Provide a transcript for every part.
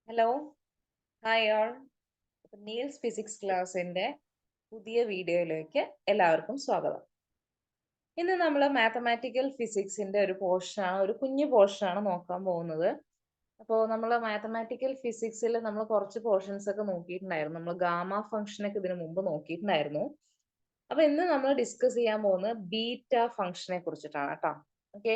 Hello hi all. Niels physics ക്ലാസ്സിന്റെ പുതിയ വീഡിയോയിലേക്ക് എല്ലാവർക്കും സ്വാഗതം. ഇന്ന് നമ്മൾ മാത്തമാറ്റിക്കൽ ഫിസിക്സിന്റെ ഒരു പോർഷനാണ്, ഒരു കുഞ്ഞു പോർഷനാണ് നോക്കാൻ പോകുന്നത്. അപ്പോൾ നമ്മൾ മാത്തമാറ്റിക്കൽ ഫിസിക്സിൽ നമ്മൾ കുറച്ച് പോർഷൻസ് ഒക്കെ നോക്കിയിട്ടുണ്ടായിരുന്നു. നമ്മൾ ഗാമ ഫംഗ്ഷനൊക്കെ ഇതിനു മുമ്പ് നോക്കിയിട്ടുണ്ടായിരുന്നു. അപ്പൊ ഇന്ന് നമ്മൾ ഡിസ്കസ് ചെയ്യാൻ പോകുന്നത് ബീറ്റ ഫംഗ്ഷനെ കുറിച്ചിട്ടാണ് കേട്ടോ. ഓക്കെ,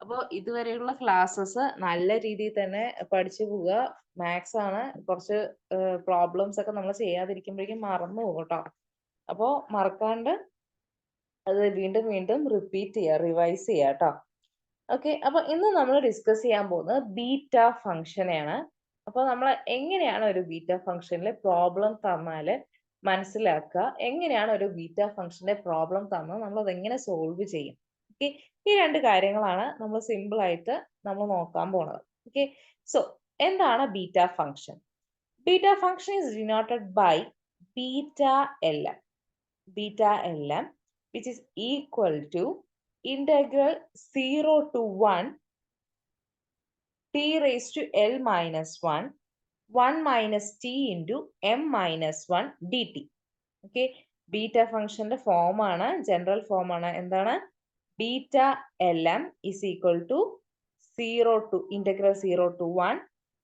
അപ്പോൾ ഇതുവരെയുള്ള ക്ലാസ്സസ് നല്ല രീതിയിൽ തന്നെ പഠിച്ചു പോവുക. മാത്സ് ആണ്, കുറച്ച് പ്രോബ്ലംസ് ഒക്കെ നമ്മൾ ചെയ്യാതിരിക്കുമ്പോഴേക്കും മറന്നു പോകും കേട്ടോ. അപ്പോൾ മറക്കാണ്ട് അത് വീണ്ടും വീണ്ടും റിപ്പീറ്റ് ചെയ്യുക, റിവൈസ് ചെയ്യുക കേട്ടോ. ഓക്കെ, അപ്പൊ ഇന്ന് നമ്മൾ ഡിസ്കസ് ചെയ്യാൻ പോകുന്നത് ബീറ്റ ഫംഗ്ഷനെയാണ്. അപ്പൊ നമ്മൾ എങ്ങനെയാണ് ഒരു ബീറ്റ ഫംഗ്ഷനിലെ പ്രോബ്ലം തന്നാല് മനസ്സിലാക്കുക, എങ്ങനെയാണ് ഒരു ബീറ്റ ഫംഗ്ഷന്റെ പ്രോബ്ലം തന്നാൽ നമ്മൾ അത് എങ്ങനെ സോൾവ് ചെയ്യും. ഓക്കെ, ഈ രണ്ട് കാര്യങ്ങളാണ് നമ്മൾ സിമ്പിൾ ആയിട്ട് നമ്മൾ നോക്കാൻ പോണത്. ഓക്കെ, സോ എന്താണ് beta function? Beta function is denoted by beta lm. Beta lm which is equal to integral 0 to 1 t raised to L minus 1 minus t into m minus 1 dt. Okay, beta ഫംഗ്ഷന്റെ form ആണ്, general form ആണ്. എന്താണ്? Beta L M is equal to 0 to integral 0 to 1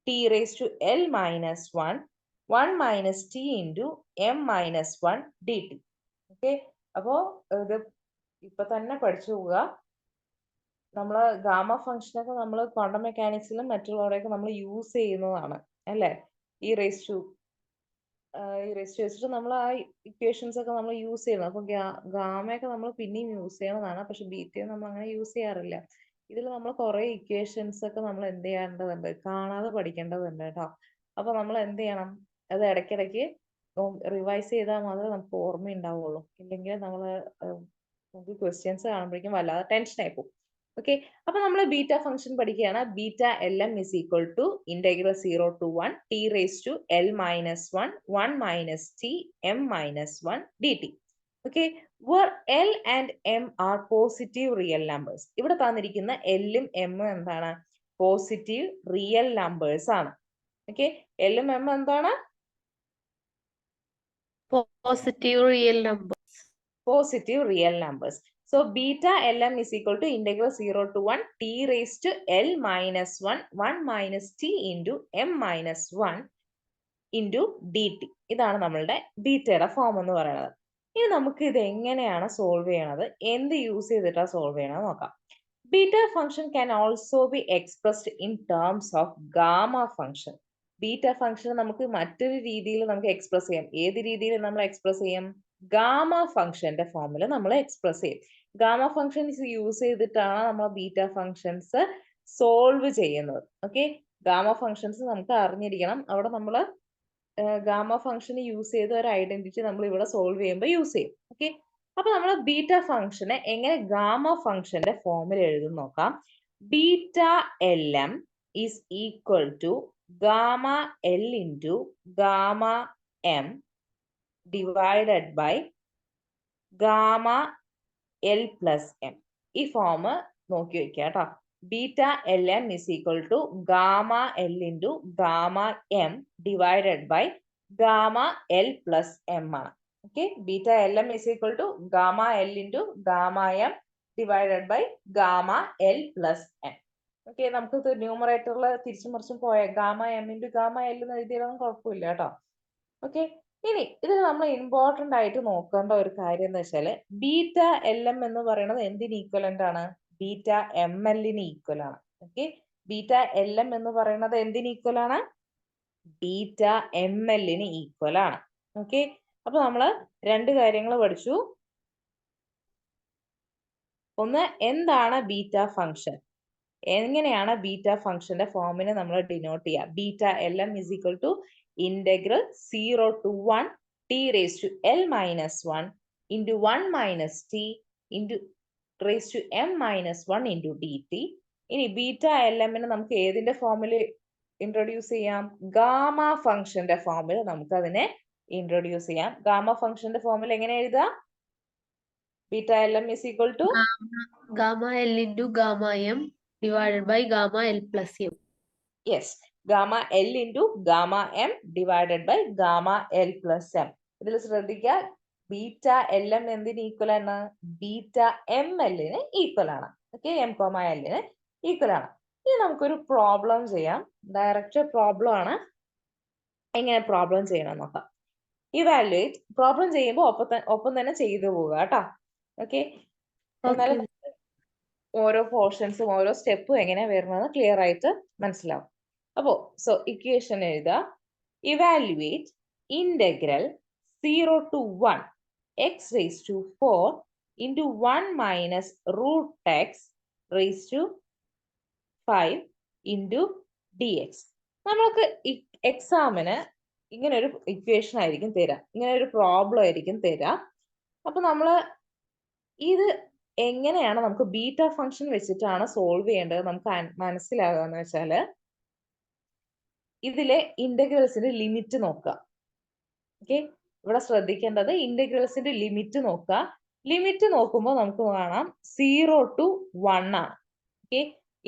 t raised to L minus 1 minus t into m minus 1 dt. Okay, അപ്പോ ഇത് ഇപ്പൊ തന്നെ പഠിച്ചു പോവുക. നമ്മൾ ഗാമ ഫംഗ്ഷനൊക്കെ നമ്മൾ ക്വാണ്ടം മെക്കാനിക്സിലും മറ്റുള്ളവരെയൊക്കെ നമ്മൾ യൂസ് ചെയ്യുന്നതാണ് അല്ലേ. ഈ റേസ് ടു വെച്ചിട്ട് നമ്മൾ ആ ഇക്വേഷൻസ് ഒക്കെ നമ്മൾ യൂസ് ചെയ്യണം. അപ്പൊ ഗാമയൊക്കെ നമ്മൾ പിന്നെയും യൂസ് ചെയ്യണതാണ്, പക്ഷെ ബീറ്റയെ നമ്മൾ അങ്ങനെ യൂസ് ചെയ്യാറില്ല. ഇതിൽ നമ്മൾ കുറെ ഇക്വേഷൻസ് ഒക്കെ നമ്മൾ എന്ത് ചെയ്യേണ്ടതുണ്ട്, കാണാതെ പഠിക്കേണ്ടതുണ്ട് കേട്ടോ. അപ്പൊ നമ്മൾ എന്ത് ചെയ്യണം, അത് ഇടയ്ക്കിടയ്ക്ക് റിവൈസ് ചെയ്താൽ മാത്രമേ നമുക്ക് ഓർമ്മ ഉണ്ടാവുള്ളൂ. ഇല്ലെങ്കിൽ നമുക്ക് ക്വസ്റ്റ്യൻസ് കാണുമ്പോഴേക്കും വല്ലാതെ ടെൻഷൻ ആയി പോകും. ഓക്കെ, അപ്പൊ നമ്മൾ ബീറ്റ ഫംഗ്ഷൻ പഠിക്കുകയാണ്. Beta L M is equal to integral 0 to 1 t raised to L minus 1 minus t m minus 1 dt. Okay, where L and M are positive real numbers. ഇവിടെ തന്നിരിക്കുന്ന എല്ലും എമ്മും എന്താണ്? പോസിറ്റീവ് റിയൽ നമ്പേഴ്സ് ആണ്. Okay, എല്ലും എമ്മും എന്താണ്? Positive real number. Positive real numbers. So beta Lm is equal to integral 0 to 1 t raised to L minus 1 minus t into m minus 1 into dt. ഇതാണ് നമ്മളുടെ ബീറ്റയുടെ ഫോം എന്ന് പറയുന്നത്. ഇനി നമുക്ക് ഇത് എങ്ങനെയാണ് സോൾവ് ചെയ്യണത്, എന്ത് യൂസ് ചെയ്തിട്ടാണ് സോൾവ് ചെയ്യണത് നോക്കാം. Beta function can also be expressed in terms of gamma function. Beta function നമുക്ക് മറ്റൊരു രീതിയിൽ നമുക്ക് എക്സ്പ്രസ് ചെയ്യാം. ഏത് രീതിയിൽ നമ്മൾ എക്സ്പ്രസ് ചെയ്യാം? ഗാമ ഫംഗ്ഷന്റെ ഫോമിൽ നമ്മൾ എക്സ്പ്രസ് ചെയ്യും. ഗാമ ഫംഗ്ഷൻസ് യൂസ് ചെയ്തിട്ടാണ് നമ്മൾ ബീറ്റ ഫംഗ്ഷൻസ് സോൾവ് ചെയ്യുന്നത്. ഓക്കെ, ഗാമ ഫംഗ്ഷൻസ് നമുക്ക് അറിഞ്ഞിരിക്കണം. അവിടെ നമ്മൾ ഗാമ ഫംഗ്ഷൻ യൂസ് ചെയ്ത ഒരു ഐഡന്റിറ്റി നമ്മൾ ഇവിടെ സോൾവ് ചെയ്യുമ്പോൾ യൂസ് ചെയ്യും. ഓക്കെ, അപ്പൊ നമ്മൾ ബീറ്റ ഫംഗ്ഷനെ എങ്ങനെ ഗാമ ഫംഗ്ഷന്റെ ഫോമിൽ എഴുതും നോക്കാം. Beta L M is equal to gamma L into gamma M divided by gamma L plus M. ഈ ഫോം നോക്കി വെക്കുക കേട്ടോ. Beta L M is equal to gamma L into gamma M divided by gamma L plus M ആണ്. Okay, beta L M is equal to gamma L into gamma M divided by gamma L plus M. Okay, നമുക്ക് ന്യൂമറേറ്ററിൽ തിരിച്ചും മറിച്ചും പോയ gamma M into gamma L എന്ന് എഴുതിയാലൊന്നും കുഴപ്പമില്ല കേട്ടോ. Okay, ഇനി ഇതിൽ നമ്മൾ ഇമ്പോർട്ടന്റ് ആയിട്ട് നോക്കേണ്ട ഒരു കാര്യം എന്ന് വെച്ചാൽ ബീറ്റ എൽ എം എന്ന് പറയുന്നത് എന്തിന് ഈക്വലന്റ് ആണ്? ബീറ്റ എം എല്ലിന് ഈക്വൽ ആണ്. ഓക്കെ, ബീറ്റ എൽ എം എന്ന് പറയുന്നത് എന്തിന് ഈക്വൽ ആണ്? ബീറ്റ എം എല്ലിന് ഈക്വൽ ആണ്. ഓക്കെ, അപ്പൊ നമ്മൾ രണ്ട് കാര്യങ്ങൾ പഠിച്ചു. ഒന്ന്, എന്താണ് ബീറ്റ ഫംഗ്ഷൻ, എങ്ങനെയാണ് ബീറ്റ ഫംഗ്ഷന്റെ ഫോമിനെ നമ്മൾ ഡിനോട്ട് ചെയ്യുക. Beta L M is equal to integral 0 to 1 t raised to L minus 1 into 1 minus t into raised to m minus 1 into dt. ഇനി ബീറ്റ എൽ എമ്മിനെ നമുക്ക് ഏതിന്റെ ഫോമിൽ ഇൻട്രൊഡ്യൂസ് ചെയ്യാം? ഗാമ ഫംഗ്ഷന്റെ ഫോമിൽ നമുക്ക് അതിനെ ഇൻട്രൊഡ്യൂസ് ചെയ്യാം. ഗാമ ഫംഗ്ഷന്റെ ഫോമിൽ എങ്ങനെ എഴുതാം? Beta L M is equal to Gamma L into gamma M divided by gamma L plus M. Yes, gamma L into gamma M divided by gamma L plus M. ഇതിൽ ശ്രദ്ധിക്കുക, beta L M എന്തിന് equal ആണ്? Beta M എല്ലിന് equal ആണ്. Okay, M comma എല്ലിന് equal ആണ്. ഇനി നമുക്കൊരു പ്രോബ്ലം ചെയ്യാം. ഡയറക്റ്റ് പ്രോബ്ലം ആണ്. എങ്ങനെ പ്രോബ്ലം ചെയ്യണം നോക്കാം. ഇവാലുവേറ്റ് പ്രോബ്ലം ചെയ്യുമ്പോൾ ഒപ്പം തന്നെ ചെയ്തു പോവുക കേട്ടോ. ഓക്കെ, എന്നാലും ഓരോ പോർഷൻസും ഓരോ സ്റ്റെപ്പും എങ്ങനെയാ വരുന്നത് ക്ലിയർ ആയിട്ട് മനസ്സിലാവും. അപ്പോ ഇക്വേഷൻ എഴുതുക. Evaluate integral 0 to 1 x raised to 4 into 1 minus root x raised to 5 into dx. നമുക്ക് എക്സാമിന് ഇങ്ങനെ ഒരു ഇക്വേഷൻ ആയിരിക്കും തരാം, ഇങ്ങനെ ഒരു പ്രോബ്ലം ആയിരിക്കും തരാം. അപ്പൊ നമ്മൾ ഇത് എങ്ങനെയാണ് നമുക്ക് ബീറ്റ ഫംഗ്ഷൻ വെച്ചിട്ടാണ് സോൾവ് ചെയ്യേണ്ടത് നമുക്ക് മനസ്സിലാകുക എന്ന് വെച്ചാല്, ഇതിലെ ഇന്റഗ്രൽസിന്റെ ലിമിറ്റ് നോക്കുക. ഓക്കെ, ഇവിടെ ശ്രദ്ധിക്കേണ്ടത് ഇന്റഗ്രൽസിന്റെ ലിമിറ്റ് നോക്കുക. ലിമിറ്റ് നോക്കുമ്പോൾ നമുക്ക് കാണാം 0 to 1 ആണ്. ഓക്കെ,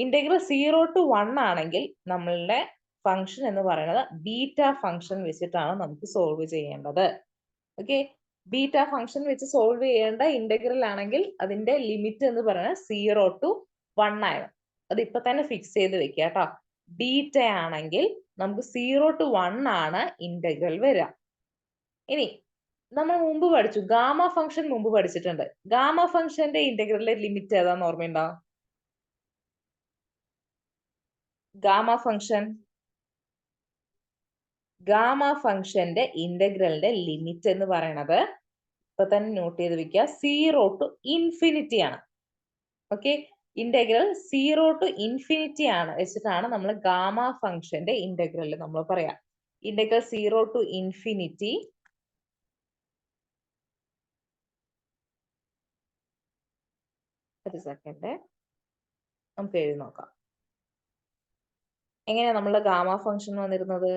ഇന്റഗ്രൽ 0 to 1 ആണെങ്കിൽ നമ്മളുടെ ഫംഗ്ഷൻ എന്ന് പറയുന്നത് ബീറ്റ ഫംഗ്ഷൻ വെച്ചിട്ടാണ് നമുക്ക് സോൾവ് ചെയ്യേണ്ടത്. ഓക്കെ, ബീറ്റ ഫംഗ്ഷൻ വെച്ച് സോൾവ് ചെയ്യേണ്ട ഇന്റഗ്രൽ ആണെങ്കിൽ അതിന്റെ ലിമിറ്റ് എന്ന് പറയുന്നത് 0 to 1 ആണ്. അത് ഇപ്പൊ തന്നെ ഫിക്സ് ചെയ്ത് വെക്കുക കേട്ടോ. ബീറ്റ ആണെങ്കിൽ നമുക്ക് 0 to 1 ആണ് ഇന്റഗ്രൽ വരിക. ഇനി നമ്മൾ മുമ്പ് പഠിച്ചു, ഗാമ ഫംഗ്ഷൻ മുമ്പ് പഠിച്ചിട്ടുണ്ട്. ഗാമ ഫംഗ്ഷന്റെ ഇന്റഗ്രലിന്റെ ലിമിറ്റ് ഏതാന്ന് ഓർമ്മയുണ്ടോ? ഗാമ ഫംഗ്ഷന്റെ ഇന്റഗ്രലിന്റെ ലിമിറ്റ് എന്ന് പറയുന്നത് ഇപ്പൊ തന്നെ നോട്ട് ചെയ്ത് വെക്കുക, 0 to ഇൻഫിനിറ്റി ആണ്. ഓക്കെ, ഇന്റഗ്രൽ 0 to ഇൻഫിനിറ്റി ആണ് വെച്ചിട്ടാണ് നമ്മൾ ഗാമ ഫംഗ്ഷന്റെ ഇന്റഗ്രൽ നമ്മൾ പറയാം. ഇന്റഗ്രൽ 0 to ഇൻഫിനിറ്റി ഒരു സെക്കൻഡ് നമുക്ക് എഴുതി നോക്കാം. എങ്ങനെയാ നമ്മളുടെ ഗാമ ഫംഗ്ഷൻ വന്നിരുന്നത്?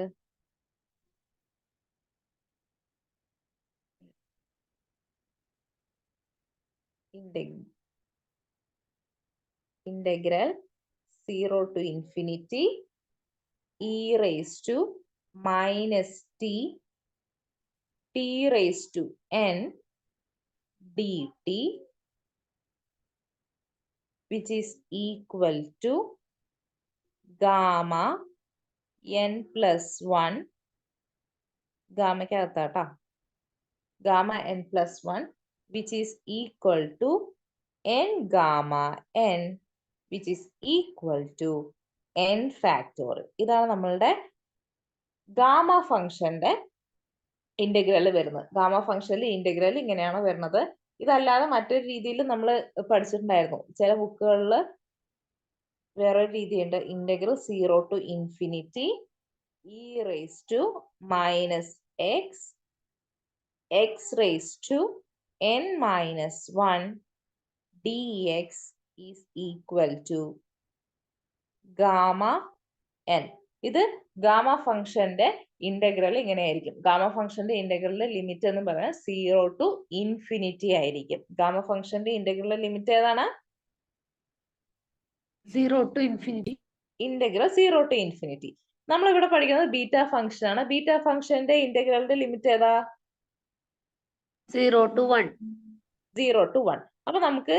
Integral 0 to infinity e raised to minus t raised to n dt which is equal to gamma n plus 1 ഗാമയ്ക്കകത്താട്ടാ, gamma n plus 1 which is equal to n gamma n which is equal to n factorial. ഇതാണ് നമ്മളുടെ gamma ഫംഗ്ഷന്റെ integral വരുന്നത്. Gamma ഫംഗ്ഷനിൽ integral ഇങ്ങനെയാണ് വരുന്നത്. ഇതല്ലാതെ മറ്റൊരു രീതിയിൽ നമ്മൾ പഠിച്ചിട്ടുണ്ടായിരുന്നു. ചില ബുക്കുകളിൽ വേറൊരു രീതിയുണ്ട്. Integral 0 to infinity e raised to minus x raised to n minus 1 dx is equal to gamma n. ഇത് ഗാമ ഫംഗ്ഷന്റെ ഇന്റഗ്രൽ ഇങ്ങനെയായിരിക്കും. ഗാമ ഫംഗ്ഷന്റെ ഇന്റഗ്രലിന്റെ ലിമിറ്റ് എന്ന് പറയുന്നത് 0 to ഇൻഫിനിറ്റി ആയിരിക്കും. ഗാമ ഫംഗ്ഷന്റെ ഇന്റഗ്രലിന്റെ ലിമിറ്റ് ഏതാണ്? 0 to infinity. Integral 0 to infinity. നമ്മൾ ഇവിടെ പഠിക്കുന്നത് ബീറ്റ ഫംഗ്ഷൻ ആണ്. ബീറ്റ ഫംഗ്ഷന്റെ ഇന്റഗ്രലിന്റെ ലിമിറ്റ് ഏതാ? 0 to 1. 0 to 1. അപ്പൊ നമുക്ക്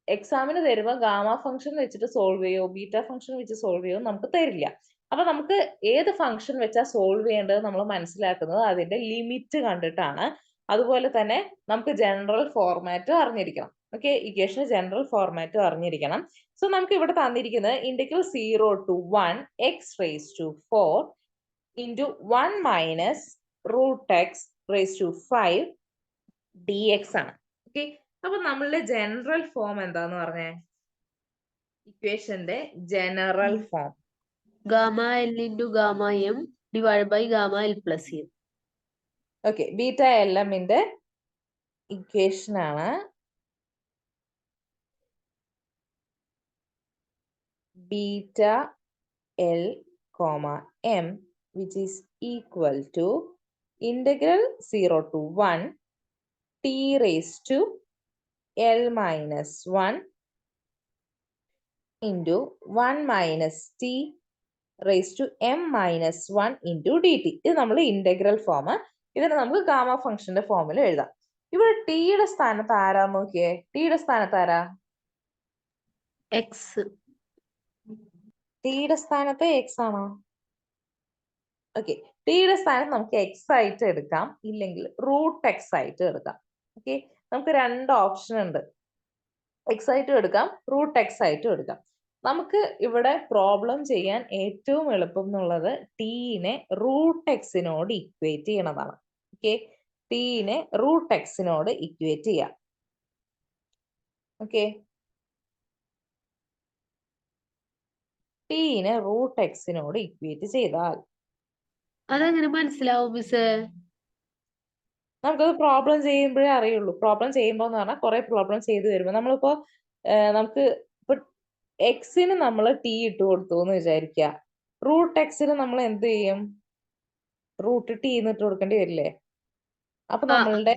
എക്സാമിന് തരുമ്പോൾ ഗാമ ഫംഗ്ഷൻ വെച്ചിട്ട് സോൾവ് ചെയ്യോ ബീറ്റ ഫംഗ്ഷൻ വെച്ച് സോൾവ് ചെയ്യോ നമുക്ക് തരില്ല. അപ്പൊ നമുക്ക് ഏത് ഫംഗ്ഷൻ വെച്ചാ സോൾവ് ചെയ്യേണ്ടത് നമ്മൾ മനസ്സിലാക്കുന്നത് അതിന്റെ ലിമിറ്റ് കണ്ടിട്ടാണ്. അതുപോലെ തന്നെ നമുക്ക് ജനറൽ ഫോർമാറ്റ് അറിഞ്ഞിരിക്കണം. ഓക്കെ, ഇക്വേഷന് ജനറൽ ഫോർമാറ്റ് അറിഞ്ഞിരിക്കണം. സോ നമുക്ക് ഇവിടെ തന്നിരിക്കുന്നത് integral 0 to 1 x raised to 4 into 1 minus root x raised to 5 dx ആണ്. ഓക്കെ, അപ്പൊ നമ്മളുടെ ജനറൽ ഫോം എന്താന്ന് പറഞ്ഞേ? ഇക്വേഷന്റെ general form Gamma L into gamma M divided by gamma L plus M. Okay, beta L എമ്മിന്റെ equation ആണ് beta L comma M which is equal to integral 0 to 1 t raised to L minus 1 into 1 minus t raise to M minus 1 into D T. ഇത് നമ്മൾ integral form. ഇതിനെ നമുക്ക് gamma ഫംഗ്ഷന്റെ ഫോമിൽ എഴുതാം. ഇവിടെ ടിയുടെ സ്ഥാനത്ത് ആരാ നോക്കിയേ? ടിയുടെ സ്ഥാനത്ത് ആരാ? എക്സ്. ടിയുടെ സ്ഥാനത്ത് എക്സ് ആണോ? ഓക്കെ, ടിയുടെ സ്ഥാനത്ത് നമുക്ക് എക്സ് ആയിട്ട് എടുക്കാം, ഇല്ലെങ്കിൽ റൂട്ട് എക്സ് ആയിട്ട് എടുക്കാം. ഓക്കെ, നമുക്ക് രണ്ട് ഓപ്ഷൻ ഉണ്ട്. എക്സ് ആയിട്ടും എടുക്കാം, റൂട്ട് എക്സ് ആയിട്ടും എടുക്കാം. നമുക്ക് ഇവിടെ പ്രോബ്ലം ചെയ്യാൻ ഏറ്റവും എളുപ്പം എന്നുള്ളത് ടീനെ റൂട്ട് എക്സിനോട് ഇക്വേറ്റ് ചെയ്യണതാണ്. ഓക്കെ, ടീനെ റൂട്ട് എക്സിനോട് ഇക്വേറ്റ് ചെയ്യാം. ഓക്കെ, ടീനെ റൂട്ട് എക്സിനോട് ഇക്വേറ്റ് ചെയ്താൽ അതെങ്ങനെ മനസ്സിലാവും മിസ്സേ? നമുക്കത് പ്രോബ്ലം ചെയ്യുമ്പോഴേ അറിയുള്ളൂ. പ്രോബ്ലം ചെയ്യുമ്പോൾ എന്ന് പറഞ്ഞാൽ കുറെ പ്രോബ്ലം ചെയ്ത് വരുമ്പോൾ നമ്മളിപ്പോ നമുക്ക് ഇപ്പൊ എക്സിന് നമ്മൾ ടി ഇട്ട് കൊടുത്തു എന്ന് വിചാരിക്കുക. റൂട്ട് എക്സിന് നമ്മൾ എന്ത് ചെയ്യും? റൂട്ട് ടി ഇട്ട് കൊടുക്കേണ്ടി വരില്ലേ? അപ്പൊ നമ്മളുടെ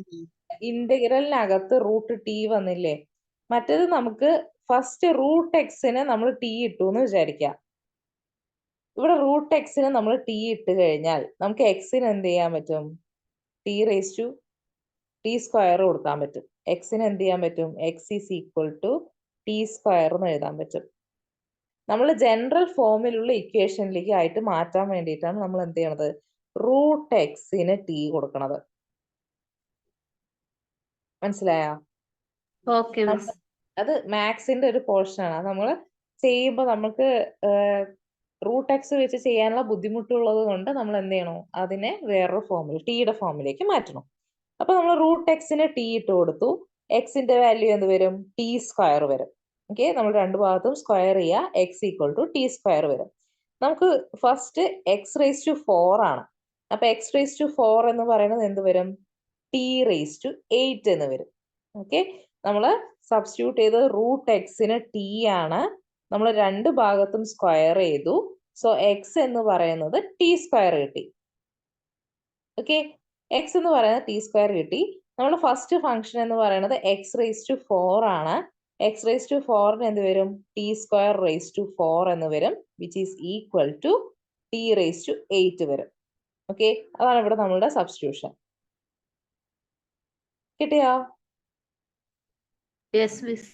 ഇന്റഗ്രലിനകത്ത് റൂട്ട് ടി വന്നില്ലേ? മറ്റേത് നമുക്ക് ഫസ്റ്റ് റൂട്ട് എക്സിന് നമ്മൾ ടി ഇട്ടു എന്ന് വിചാരിക്കുക. ഇവിടെ റൂട്ട് എക്സിന് നമ്മൾ ടി ഇട്ട് കഴിഞ്ഞാൽ നമുക്ക് എക്സിന് എന്ത് ചെയ്യാൻ പറ്റും? T raise to T square കൊടുക്കാൻ പറ്റും. എക്സിന് എന്ത് ചെയ്യാൻ പറ്റും? X is equal to T square എന്ന് എഴുതാൻ പറ്റും. നമ്മൾ ജനറൽ ഫോമിലുള്ള ഇക്വേഷനിലേക്ക് ആയിട്ട് മാറ്റാൻ വേണ്ടിയിട്ടാണ് നമ്മൾ എന്ത് ചെയ്യണത്? റൂട്ട് എക്സിന് ടി കൊടുക്കണത്. മനസ്സിലായോ? Okay miss. അത് മാത്സിന്റെ ഒരു പോർഷൻ ആണ്. നമ്മൾ ചെയ്യുമ്പോൾ നമുക്ക് റൂട്ട് എക്സ് വെച്ച് ചെയ്യാനുള്ള ബുദ്ധിമുട്ടുള്ളത് കൊണ്ട് നമ്മൾ എന്ത് ചെയ്യണം? അതിനെ വേറൊരു ഫോമിൽ ടിയുടെ ഫോമിലേക്ക് മാറ്റണം. അപ്പൊ നമ്മൾ റൂട്ട് എക്സിന് ടി ഇട്ട് കൊടുത്തു. എക്സിന്റെ വാല്യൂ എന്ത് വരും? ടി സ്ക്വയർ വരും. ഓക്കെ, നമ്മൾ രണ്ടു ഭാഗത്തും സ്ക്വയർ ചെയ്യുക. X equal to T square വരും. നമുക്ക് ഫസ്റ്റ് എക്സ് റേസ് ടു 4 ആണ്. അപ്പൊ എക്സ് റേസ് ടു 4 എന്ന് പറയുന്നത് എന്ത് വരും? ടി റേസ് ടു 8 എന്ന് വരും. ഓക്കെ, നമ്മൾ സബ്സ്റ്റിറ്റ്യൂട്ട് ചെയ്ത് റൂട്ട് എക്സിന് ടി ആണ്. നമ്മൾ രണ്ട് ഭാഗത്തും സ്ക്വയർ ചെയ്തു. സോ എക്സ് എന്ന് പറയുന്നത് ടി സ്ക്വയർ കിട്ടി. ഓക്കെ, എക്സ് എന്ന് പറയുന്നത് ടി സ്ക്വയർ കിട്ടി. നമ്മൾ ഫസ്റ്റ് ഫംഗ്ഷൻ എന്ന് പറയുന്നത് എക്സ് റേസ് ടു 4 ആണ്. എക്സ് റേസ് ടു 4 എന്ത് വരും? ടി സ്ക്വയർ റേസ് ടു 4 എന്ന് വരും, which is equal to T raise to 8 വരും. ഓക്കെ, അതാണ് ഇവിടെ നമ്മളുടെ സബ്സ്റ്റിറ്റ്യൂഷൻ. കിട്ടിയോ? Yes miss.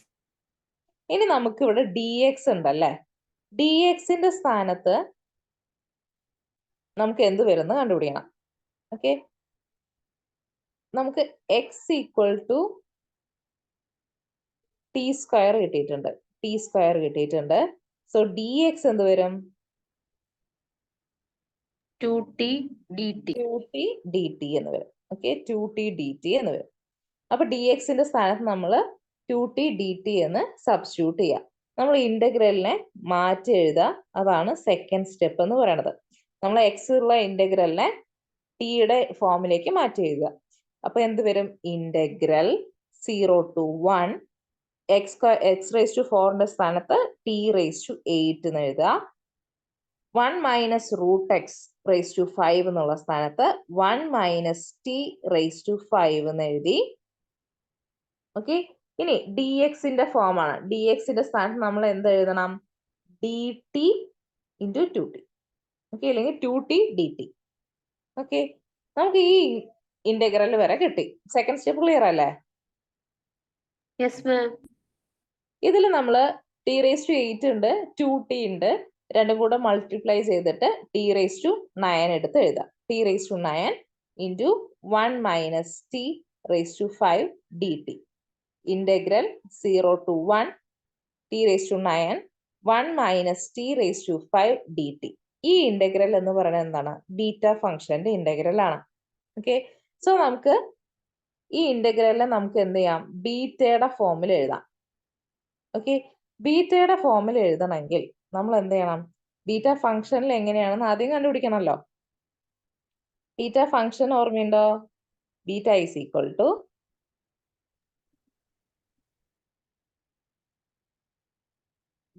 ഇനി നമുക്ക് ഇവിടെ ഡി എക്സ് ഉണ്ടല്ലേ? ഡി എക്സിന്റെ സ്ഥാനത്ത് നമുക്ക് എന്ത് വരുന്ന കണ്ടുപിടിക്കണം. ഓക്കെ, നമുക്ക് X equal to T square കിട്ടിയിട്ടുണ്ട്. ടി സ്ക്വയർ കിട്ടിയിട്ടുണ്ട്. സോ ഡി എക്സ് എന്ത് വരും? 2t dt. 2t dt എന്ന് വരും. ഓക്കെ, 2t dt എന്ന് വരും. അപ്പൊ ഡി എക്സിന്റെ സ്ഥാനത്ത് നമ്മൾ 2t dt എന്ന് സബ്സ്റ്റിറ്റ്യൂട്ട് ചെയ്യാം. നമ്മൾ ഇന്റഗ്രലിനെ മാറ്റി എഴുതുക. അതാണ് സെക്കൻഡ് സ്റ്റെപ്പ് എന്ന് പറയുന്നത്. നമ്മൾ എക്സ് ഉള്ള ഇന്റഗ്രലിനെ ടിയുടെ ഫോമിലേക്ക് മാറ്റി എഴുതുക. അപ്പൊ എന്ത് വരും? Integral 0 to 1 x raise to 4ന്റെ സ്ഥാനത്ത് ടി റേസ് ടു 8 എന്ന് എഴുതുക. 1 minus root x raise to 5 എന്നുള്ള സ്ഥാനത്ത് 1 മൈനസ് ടി റേസ് ടു 5 എന്ന് എഴുതി. ഓക്കെ, ഇനി ഡി എക്സിന്റെ ഫോം ആണ്. ഡി എക്സിന്റെ സ്ഥാനത്ത് നമ്മൾ എന്ത് എഴുതണം? D T into 2t. Okay, അല്ലെങ്കിൽ 2t dt. ഓക്കെ, നമുക്ക് ഈ ഇന്റഗ്രൽ വരെ കിട്ടി. സെക്കൻഡ് സ്റ്റെപ്പ് ക്ലിയർ അല്ലേ? യെസ് മാം. ഇതിൽ നമ്മൾ ടി റേസ് ടു 8 ഉണ്ട്, 2t ഉണ്ട്. രണ്ടും കൂടെ മൾട്ടിപ്ലൈ ചെയ്തിട്ട് ടി റേസ് ടു 9 എടുത്ത് എഴുതാം. T raise to 9 into 1 minus T raise to 5 dt. ഇന്റഗ്രൽ 0 to 1 T raise to 9 1 minus T raise to 5 dt. ഈ ഇന്റഗ്രൽ എന്ന് പറയുന്നത് എന്താണ്? ബീറ്റ ഫംഗ്ഷന്റെ ഇന്റഗ്രൽ ആണ്. ഓക്കെ, സോ നമുക്ക് ഈ ഇന്റഗ്രലിനെ നമുക്ക് എന്ത് ചെയ്യാം? ബീറ്റയുടെ ഫോമിൽ എഴുതാം. ഓക്കെ, ബീറ്റയുടെ ഫോമിൽ എഴുതണമെങ്കിൽ നമ്മൾ എന്ത് ചെയ്യണം? ബീറ്റ ഫംഗ്ഷനിൽ എങ്ങനെയാണെന്ന് ആദ്യം കണ്ടുപിടിക്കണമല്ലോ. ബീറ്റ ഫംഗ്ഷൻ ഓർമ്മയുണ്ടോ? Beta is equal to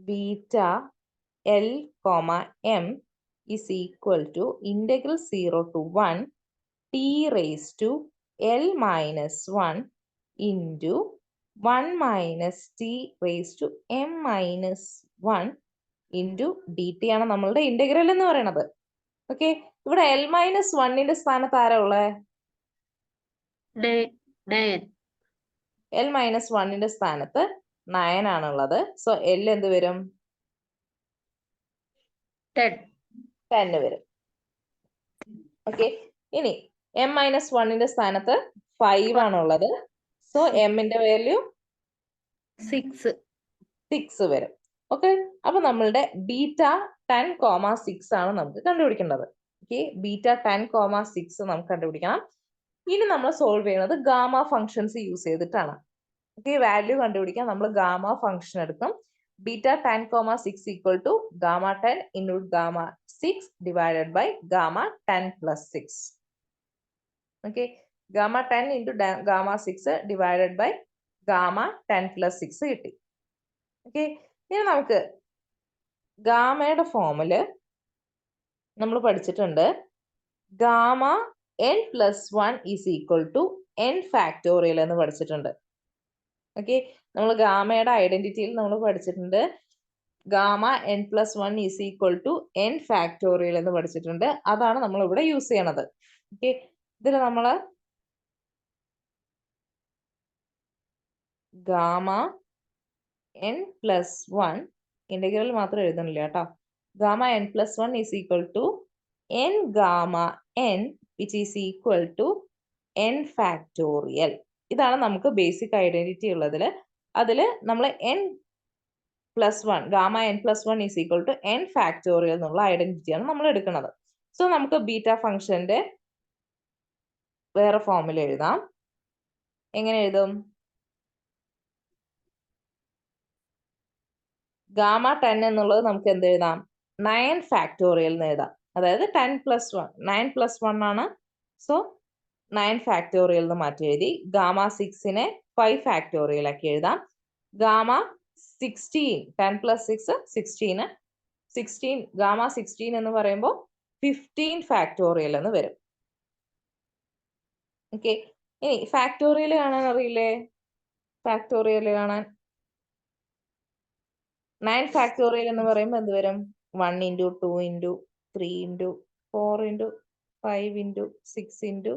beta L comma M is equal to integral 0 to 1 t raised to L minus 1 into 1 minus t raised to m minus 1 into D T ആണ് നമ്മളുടെ integral എന്ന് പറയുന്നത്. Okay, ഇവിടെ L minus വണ്ണിന്റെ സ്ഥാനത്ത് ആരാ ഉള്ളത്? L minus വണ്ണിന്റെ സ്ഥാനത്ത് 9 ആണുള്ളത്. സോ എൽ എന്ത് വരും? 10 വരും. ഓക്കെ, ഇനി എം മൈനസ് വണ്ണിന്റെ സ്ഥാനത്ത് 5 ആണുള്ളത്. സോ എമ്മിന്റെ വാല്യൂ 6 വരും. ഓക്കെ, അപ്പൊ നമ്മളുടെ ബീറ്റ 10,6 ആണ് നമുക്ക് കണ്ടുപിടിക്കേണ്ടത്. ഓക്കെ, ബീറ്റ 10,6 നമുക്ക് കണ്ടുപിടിക്കണം. ഇനി നമ്മൾ സോൾവ് ചെയ്യുന്നത് ഗാമ ഫംഗ്ഷൻസ് യൂസ് ചെയ്തിട്ടാണ്. ഓക്കെ, വാല്യൂ കണ്ടുപിടിക്കാൻ നമ്മൾ ഗാമ ഫംഗ്ഷൻ എടുക്കും. Beta 10,6 equal to gamma 10 into gamma 6 divided by gamma 10 plus 6. Okay, gamma 10 into gamma 6 divided by gamma 10 plus 6 കിട്ടി. ഓക്കെ, ഇനി നമുക്ക് ഗാമയുടെ ഫോമില് നമ്മൾ പഠിച്ചിട്ടുണ്ട് gamma n plus 1 is equal to n factorial എന്ന് പഠിച്ചിട്ടുണ്ട്. ഓക്കെ, നമ്മൾ ഗാമയുടെ ഐഡന്റിറ്റിയിൽ നമ്മൾ പഠിച്ചിട്ടുണ്ട് gamma n plus 1 is equal to n factorial എന്ന് പഠിച്ചിട്ടുണ്ട്. അതാണ് നമ്മൾ ഇവിടെ യൂസ് ചെയ്യണത്. ഓക്കെ, ഇതിൽ നമ്മൾ ഗാമ n പ്ലസ് 1 ഇന്റഗ്രൽ മാത്രം എഴുതണില്ല കേട്ടോ. Gamma n plus 1 is equal to n gamma n which is equal to n factorial. ഇതാണ് നമുക്ക് ബേസിക് ഐഡന്റിറ്റി ഉള്ളതിൽ. അതിൽ നമ്മൾ n plus 1 gamma n plus 1 is equal to n factorial എന്നുള്ള ഐഡന്റിറ്റിയാണ് നമ്മൾ എടുക്കുന്നത്. സോ നമുക്ക് ബീറ്റ ഫംഗ്ഷന്റെ വേറെ ഫോമിൽ എഴുതാം. എങ്ങനെ എഴുതും? ഗാമ 10 എന്നുള്ളത് നമുക്ക് എന്ത് എഴുതാം? 9 ഫാക്ടോറിയൽ എന്ന് എഴുതാം. അതായത് 10 പ്ലസ് 1 9 പ്ലസ് 1 ആണ്. സോ 9 ഫാക്ടോറിയൽ എന്ന് മാറ്റി എഴുതി. ഗാമ 6നെ 5 ഫാക്ടോറിയൽ ആക്കി എഴുതാം. ഗാമ 16 10 പ്ലസ് 6 16 ഗാമ 16 എന്ന് പറയുമ്പോൾ 15 ഫാക്ടോറിയൽ എന്ന് വരും. ഓക്കെ, ഇനി ഫാക്ടോറിയൽ കാണാൻ അറിയില്ലേ? ഫാക്ടോറിയൽ കാണാൻ 9 ഫാക്ടോറിയൽ എന്ന് പറയുമ്പോൾ എന്ത് വരും? 1 into 2 into 3 into 4 into 5 into 6 into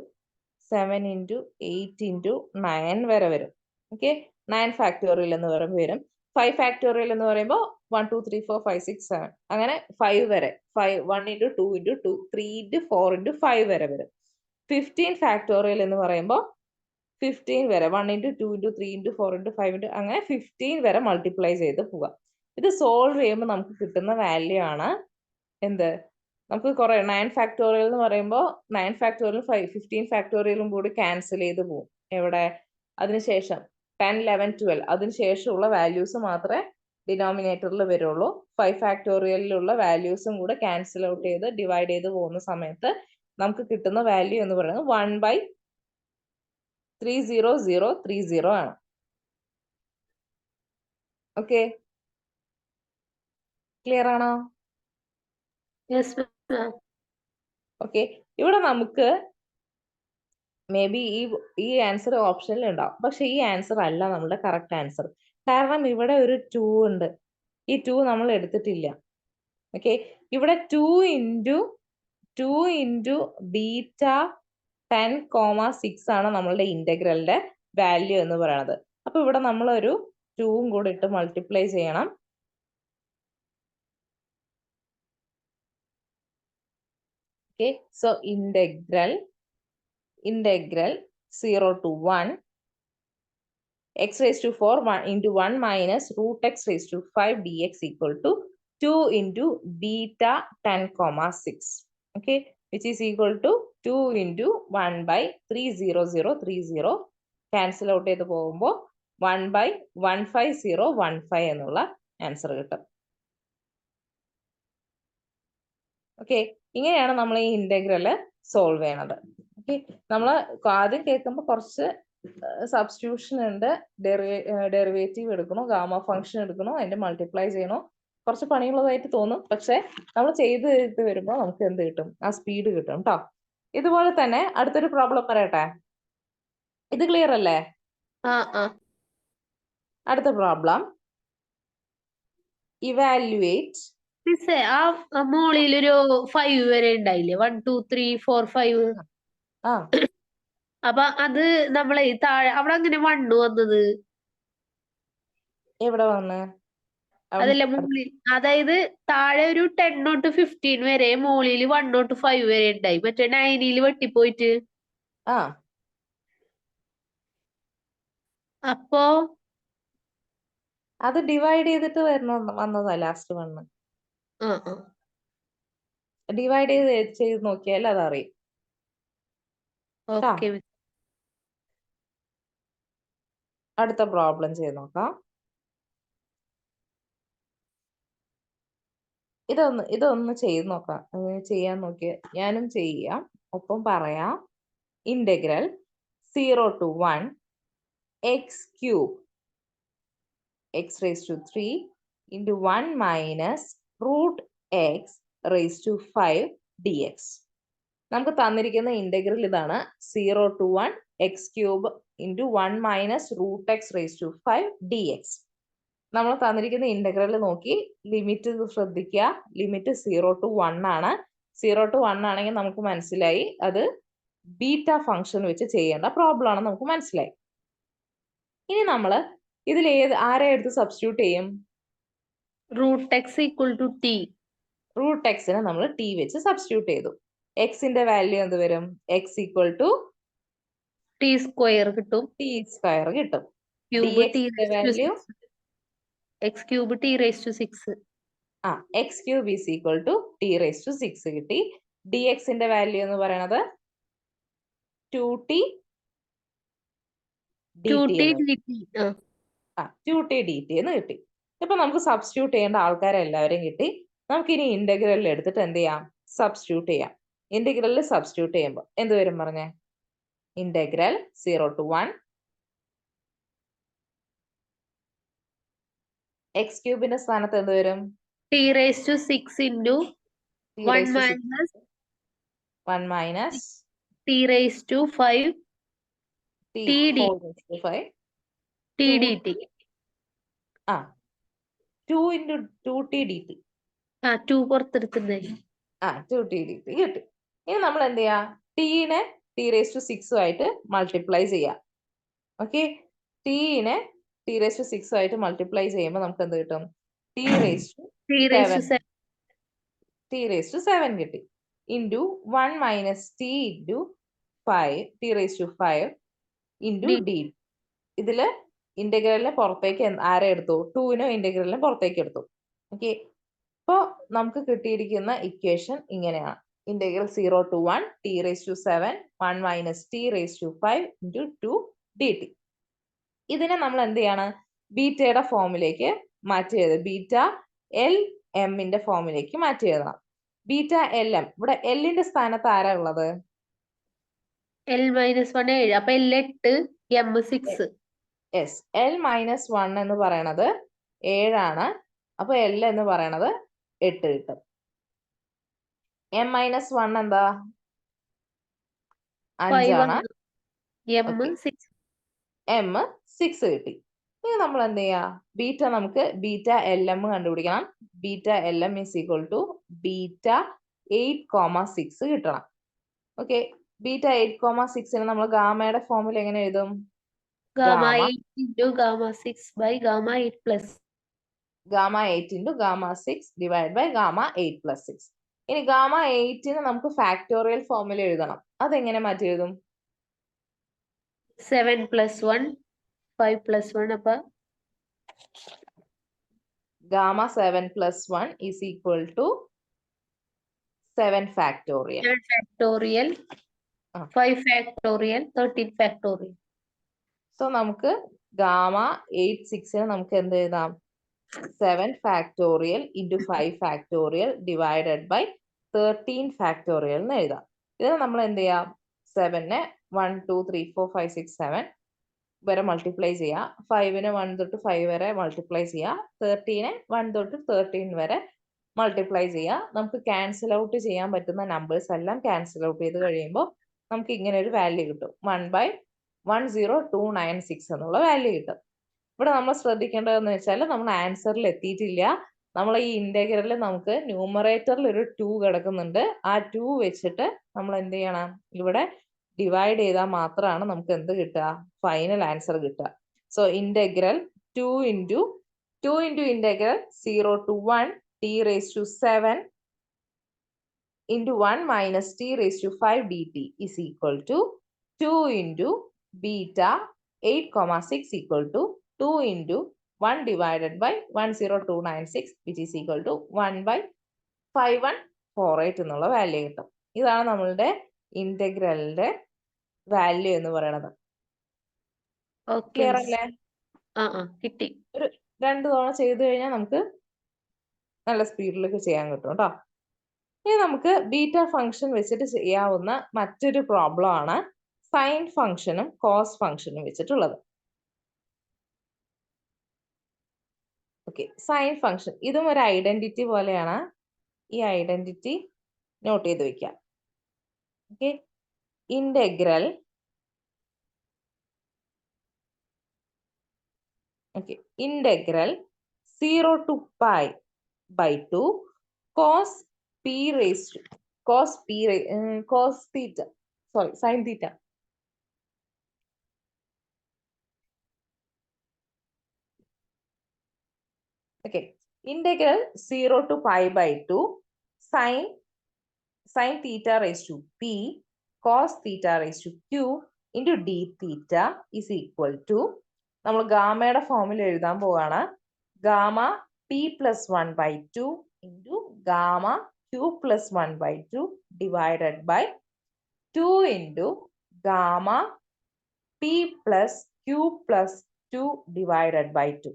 7 into 8 into 9 വരെ വരും. ഓക്കെ, 9 ഫാക്ടോറിയൽ എന്ന് പറയുമ്പോൾ വരും. 5 ഫാക്ടോറിയൽ എന്ന് പറയുമ്പോൾ 1 2 3 4 5 6 7 അങ്ങനെ 5 വരെ 1 ഇൻറ്റു 2 ഇൻറ്റു 2 3 ഇൻറ്റു 4 ഇൻറ്റു 5 വരെ വരും. 15 ഫാക്ടോറിയൽ എന്ന് പറയുമ്പോൾ 15 വരെ 1 into 2 into 3 into 4 into 5 into അങ്ങനെ 15 വരെ മൾട്ടിപ്ലൈ ചെയ്ത് പോവാം. ഇത് സോൾവ് ചെയ്യുമ്പോൾ നമുക്ക് കിട്ടുന്ന വാല്യൂ ആണ് എന്ത്? നമുക്ക് കുറെ 9 ഫാക്ടോറിയൽ എന്ന് പറയുമ്പോൾ 9 ഫാക്ടോറിയൽ 15 ഫാക്ടോറിയലും കൂടി ക്യാൻസൽ ചെയ്ത് പോകും. എവിടെ? അതിനുശേഷം 10 11 12 അതിനുശേഷമുള്ള വാല്യൂസ് മാത്രമേ ഡിനോമിനേറ്ററിൽ വരുള്ളൂ. 5 ഫാക്ടോറിയലിലുള്ള വാല്യൂസും കൂടെ ക്യാൻസൽ ഔട്ട് ചെയ്ത് ഡിവൈഡ് ചെയ്ത് പോകുന്ന സമയത്ത് നമുക്ക് കിട്ടുന്ന വാല്യൂ എന്ന് പറയുന്നത് 1/30030 ആണ്. ഓക്കെ, ക്ലിയർ ആണോ? ഓക്കെ, ഇവിടെ നമുക്ക് മേ ബി ഈ ആൻസർ ഓപ്ഷനിൽ ഉണ്ടാവും. പക്ഷെ ഈ ആൻസർ അല്ല നമ്മുടെ കറക്റ്റ് ആൻസർ. കാരണം ഇവിടെ ഒരു 2 ഉണ്ട്. ഈ 2 നമ്മൾ എടുത്തിട്ടില്ല. ഓക്കെ, ഇവിടെ 2 ഇൻറ്റു ബീറ്റ 10,6 ആണ് നമ്മളുടെ ഇന്റഗ്രലിന്റെ വാല്യൂ എന്ന് പറയുന്നത്. അപ്പൊ ഇവിടെ നമ്മൾ ഒരു 2 കൂടെ ഇട്ട് മൾട്ടിപ്ലൈ ചെയ്യണം. Okay, so integral 0 to 1 x raised to 4 1 into 1 minus root x raised to 5 dx equal to 2 into beta 10,6. Okay, which is equal to 2 into 1 by 30030 cancel out ചെയ്ത് പോകുമ്പോൾ 1 by 15015 എന്നുള്ള ആൻസർ കിട്ടും. ഓക്കെ, ഇങ്ങനെയാണ് നമ്മൾ ഈ integral solve ചെയ്യണത്. Okay, നമ്മൾ ആദ്യം കേൾക്കുമ്പോൾ കുറച്ച് സബ്സ്റ്റിറ്റ്യൂഷൻ ഉണ്ട്. ഡെറിവേറ്റീവ് എടുക്കണോ, ഗാമ ഫംഗ്ഷൻ എടുക്കണോ, അതിന്റെ മൾട്ടിപ്ലൈ ചെയ്യണോ, കുറച്ച് പണിയുള്ളതായിട്ട് തോന്നും. പക്ഷെ നമ്മൾ ചെയ്ത് വരുമ്പോൾ നമുക്ക് എന്ത് കിട്ടും? ആ സ്പീഡ് കിട്ടും കേട്ടോ. ഇതുപോലെ തന്നെ അടുത്തൊരു പ്രോബ്ലം പറയട്ടെ. ഇത് ക്ലിയർ അല്ലേ? അടുത്ത പ്രോബ്ലം, evaluate മിസ്സേ ആ മോളിലൊരു 5 വരെ ഉണ്ടായില്ലേ? 1 2 3 4 5. ആ അപ്പൊ അത് നമ്മളെ താഴെ അവിടെ അങ്ങനെ 1 വന്നത്. എവിടെ വന്ന് അതല്ല മുകളിൽ, അതായത് താഴെ ഒരു 10 തൊട്ട് 15 വരെ, മോളിൽ 1 തൊട്ട് 5 വരെ ഉണ്ടായി. മറ്റേ 9 വെട്ടിപ്പോയിട്ട്. ആ അപ്പോ അത് ഡിവൈഡ് ചെയ്തിട്ട് വന്നതാ ലാസ്റ്റ് വണ്ണ്. ആ ഡിവൈഡ് ചെയ്ത് നോക്കിയാൽ അതറിയും. ഓക്കെ. അടുത്ത പ്രോബ്ലം ചെയ്ത് നോക്കാം. ഇതൊന്ന് ചെയ്ത് നോക്കാം. ചെയ്യാൻ നോക്കിയ ഞാനും ചെയ്യാം, ഒപ്പം പറയാം. Integral 0 to 1 x cube x raised to 3 into 1 minus root x raised to 5 dx. നമുക്ക് തന്നിരിക്കുന്ന ഇന്റഗ്രൽ ഇതാണ്. 0 to 1 x cube into 1 minus root x raised to 5 dx. നമ്മൾ തന്നിരിക്കുന്ന ഇന്റഗ്രൽ നോക്കി ലിമിറ്റ് ശ്രദ്ധിക്കുക. ലിമിറ്റ് 0 to 1 ആണ്. 0 to 1 ആണെങ്കിൽ നമുക്ക് മനസ്സിലായി അത് ബീറ്റ ഫംഗ്ഷൻ വെച്ച് ചെയ്യേണ്ട പ്രോബ്ലം ആണ്, നമുക്ക് മനസ്സിലായി. ഇനി നമ്മൾ ഇതിൽ ആരെ എടുത്ത് സബ്സ്റ്റിറ്റ്യൂട്ട് ചെയ്യും? Root x equal to T. Root എക്സിനെ നമ്മൾ ടി വെച്ച് സബ്സ്റ്റിറ്റ്യൂട്ട് ചെയ്തു. എക്സിന്റെ വാല്യൂ എന്ത് വരും? X equal to T square കിട്ടും. ടി സ്ക്വയർ കിട്ടും. Cube T value x cube T raise to 6. X cube is equal to T raise to 6 കിട്ടി. ഡി എക്സിന്റെ വാല്യൂ എന്ന് പറയുന്നത് 2t dt എന്ന് കിട്ടി. ഇപ്പൊ നമുക്ക് സബ്സ്റ്റിറ്റ്യൂട്ട് ചെയ്യേണ്ട ആൾക്കാരെ എല്ലാവരെയും കിട്ടി. നമുക്ക് ഇനി ഇന്റഗ്രലിൽ എടുത്തിട്ട് എന്ത് ചെയ്യാം? സബ്സ്റ്റിറ്റ്യൂട്ട് ചെയ്യാം. ഇന്റഗ്രലിൽ സബ്സ്റ്റിറ്റ്യൂട്ട് ചെയ്യുമ്പോൾ എന്ത് വരും പറഞ്ഞേ? ഇന്റഗ്രൽ 0 to 1 എക്സ് ക്യൂബിന്റെ സ്ഥാനത്ത് എന്ത് വരും? T raise to 6 into 1 minus T raise to 5 T D T D T. 2 into 2t dt. 2 പുറത്തെടുക്കുന്നേ. 2t dt കിട്ടി. ഇനി നമ്മൾ എന്ത് ചെയ്യാ? ടിനെ ടി റേസ് ടു 6 ആയിട്ട് മൾട്ടിപ്ലൈ ചെയ്യാം. ഓക്കെ, ടിനെ ടി റേസ് ടു 6 ആയിട്ട് മൾട്ടിപ്ലൈ ചെയ്യുമ്പോൾ നമുക്ക് എന്ത് കിട്ടും? ടി റേസ് ടു 7 കിട്ടി. Into 1 minus T into 5 T raise to 5 into D. ഇതില് ഇന്റഗ്രലിനെ പുറത്തേക്ക് ആരെ എടുത്തു? 2നെ ഇന്റഗ്രലിനെ പുറത്തേക്ക് എടുത്തു. ഓക്കെ, അപ്പോൾ നമുക്ക് കിട്ടിയിരിക്കുന്ന ഇക്വേഷൻ ഇങ്ങനെയാണ്. Integral 0 to 1 T raise to 7 1 minus T raise to 5 into 2 D T. ഇതിനെ നമ്മൾ എന്ത് ചെയ്യാണ്? ബീറ്റയുടെ ഫോമിലേക്ക് മാറ്റി എഴുതുക. ബീറ്റ എൽ എമ്മിന്റെ ഫോമിലേക്ക് മാറ്റി എഴുതണം. Beta L M. ഇവിടെ എല്ലിന്റെ സ്ഥാനത്ത് ആരാ ഉള്ളത്? L minus 1 7. അപ്പൊ L 8, M 6. Yes, L minus 1 എന്ന് പറയണത് 7 അപ്പൊ എൽ എന്ന് പറയണത് 8 കിട്ടും. എം മൈനസ് 1 എന്താ? 5. എം 6 കിട്ടി. ഇനി നമ്മൾ എന്ത് ചെയ്യാ? ബീറ്റ നമുക്ക് ബീറ്റ എൽ എം കണ്ടുപിടിക്കണം. Beta L M is equal to beta 8,6 കിട്ടണം. ഓക്കെ, ബീറ്റ 8,6നെ നമ്മൾ ഗാമയുടെ ഫോമിൽ എങ്ങനെ എഴുതും? Gamma 8 into gamma 6 by gamma 8 plus. Gamma 8 into gamma 6 divided by gamma 8 plus 6. ഇനി ഗാമ 8നെ നമുക്ക് ഫാക്ടോറിയൽ ഫോമിൽ എഴുതണം. അതെങ്ങനെ മാറ്റി എഴുതും? 7 plus 1 5 plus 1. അപ്പൊ gamma 7 plus 1 is equal to 7 factorial. 7 factorial, 5 factorial, 13 factorial. So നമുക്ക് ഗാമ 8,6നെ നമുക്ക് എന്ത് എഴുതാം? 7 factorial into 5 factorial divided by 13 factorial എന്ന് എഴുതാം. ഇതിനെ നമ്മൾ എന്ത് ചെയ്യാം? 7നെ 1 2 3 4 5 6 7 വരെ മൾട്ടിപ്ലൈ ചെയ്യുക. 5നെ 1 തൊട്ട് 5 വരെ മൾട്ടിപ്ലൈ ചെയ്യുക. 13നെ 1 തൊട്ട് 13 വരെ മൾട്ടിപ്ലൈ ചെയ്യുക. നമുക്ക് ക്യാൻസൽ ഔട്ട് ചെയ്യാൻ പറ്റുന്ന നമ്പേഴ്സ് എല്ലാം ക്യാൻസൽ ഔട്ട് ചെയ്ത് കഴിയുമ്പോൾ നമുക്ക് ഇങ്ങനെ ഒരു വാല്യൂ കിട്ടും. 1/10296 എന്നുള്ള വാല്യൂ കിട്ടും. ഇവിടെ നമ്മൾ ശ്രദ്ധിക്കേണ്ടതെന്ന് വെച്ചാൽ നമ്മൾ ആൻസറിൽ എത്തിയിട്ടില്ല. നമ്മൾ ഈ ഇന്റഗ്രൽ നമുക്ക് ന്യൂമറേറ്ററിൽ ഒരു 2 കിടക്കുന്നുണ്ട്. ആ 2 വെച്ചിട്ട് നമ്മൾ എന്ത് ചെയ്യണം, ഇവിടെ ഡിവൈഡ് ചെയ്താൽ മാത്രമാണ് നമുക്ക് എന്ത് കിട്ടുക, ഫൈനൽ ആൻസർ കിട്ടുക. So integral 2 into integral 0 to 1 t raised to 7 into 1 minus t raised to 5 dt is equal to 2 into beta 8,6 equal to 2 into 1 divided by 10296 which is equal to 1 by 5148 എന്നുള്ള value കിട്ടും. ഇതാണ് നമ്മളുടെ ഇന്റഗ്രലിന്റെ value എന്ന് പറയുന്നത്. Clear അല്ലേ? കിട്ടി. ഒരു 2 തവണ ചെയ്തു കഴിഞ്ഞാൽ നമുക്ക് നല്ല സ്പീഡിലൊക്കെ ചെയ്യാൻ കിട്ടും കേട്ടോ. ഇനി നമുക്ക് ബീറ്റ ഫംഗ്ഷൻ വെച്ചിട്ട് ചെയ്യാവുന്ന മറ്റൊരു പ്രോബ്ലം ആണ് സൈൻ ഫംഗ്ഷനും കോസ് ഫംഗ്ഷനും വെച്ചിട്ടുള്ളത്. ഓക്കെ, സൈൻ ഫംഗ്ഷൻ ഇതും ഒരു ഐഡന്റിറ്റി പോലെയാണ്. ഈ ഐഡന്റിറ്റി നോട്ട് ചെയ്ത് വെക്കാം. Okay, integral integral 0 to pi by 2 cos theta, sorry, sin theta. Okay, integral 0 to pi by 2 sin theta raised to p cos theta raised to q into d theta is equal to, നമ്മൾ ഗാമയുടെ ഫോമിൽ എഴുതാൻ പോവാണ്. Gamma p plus 1 by 2 into gamma q plus 1 by 2 divided by 2 into gamma p plus q plus 2 divided by 2.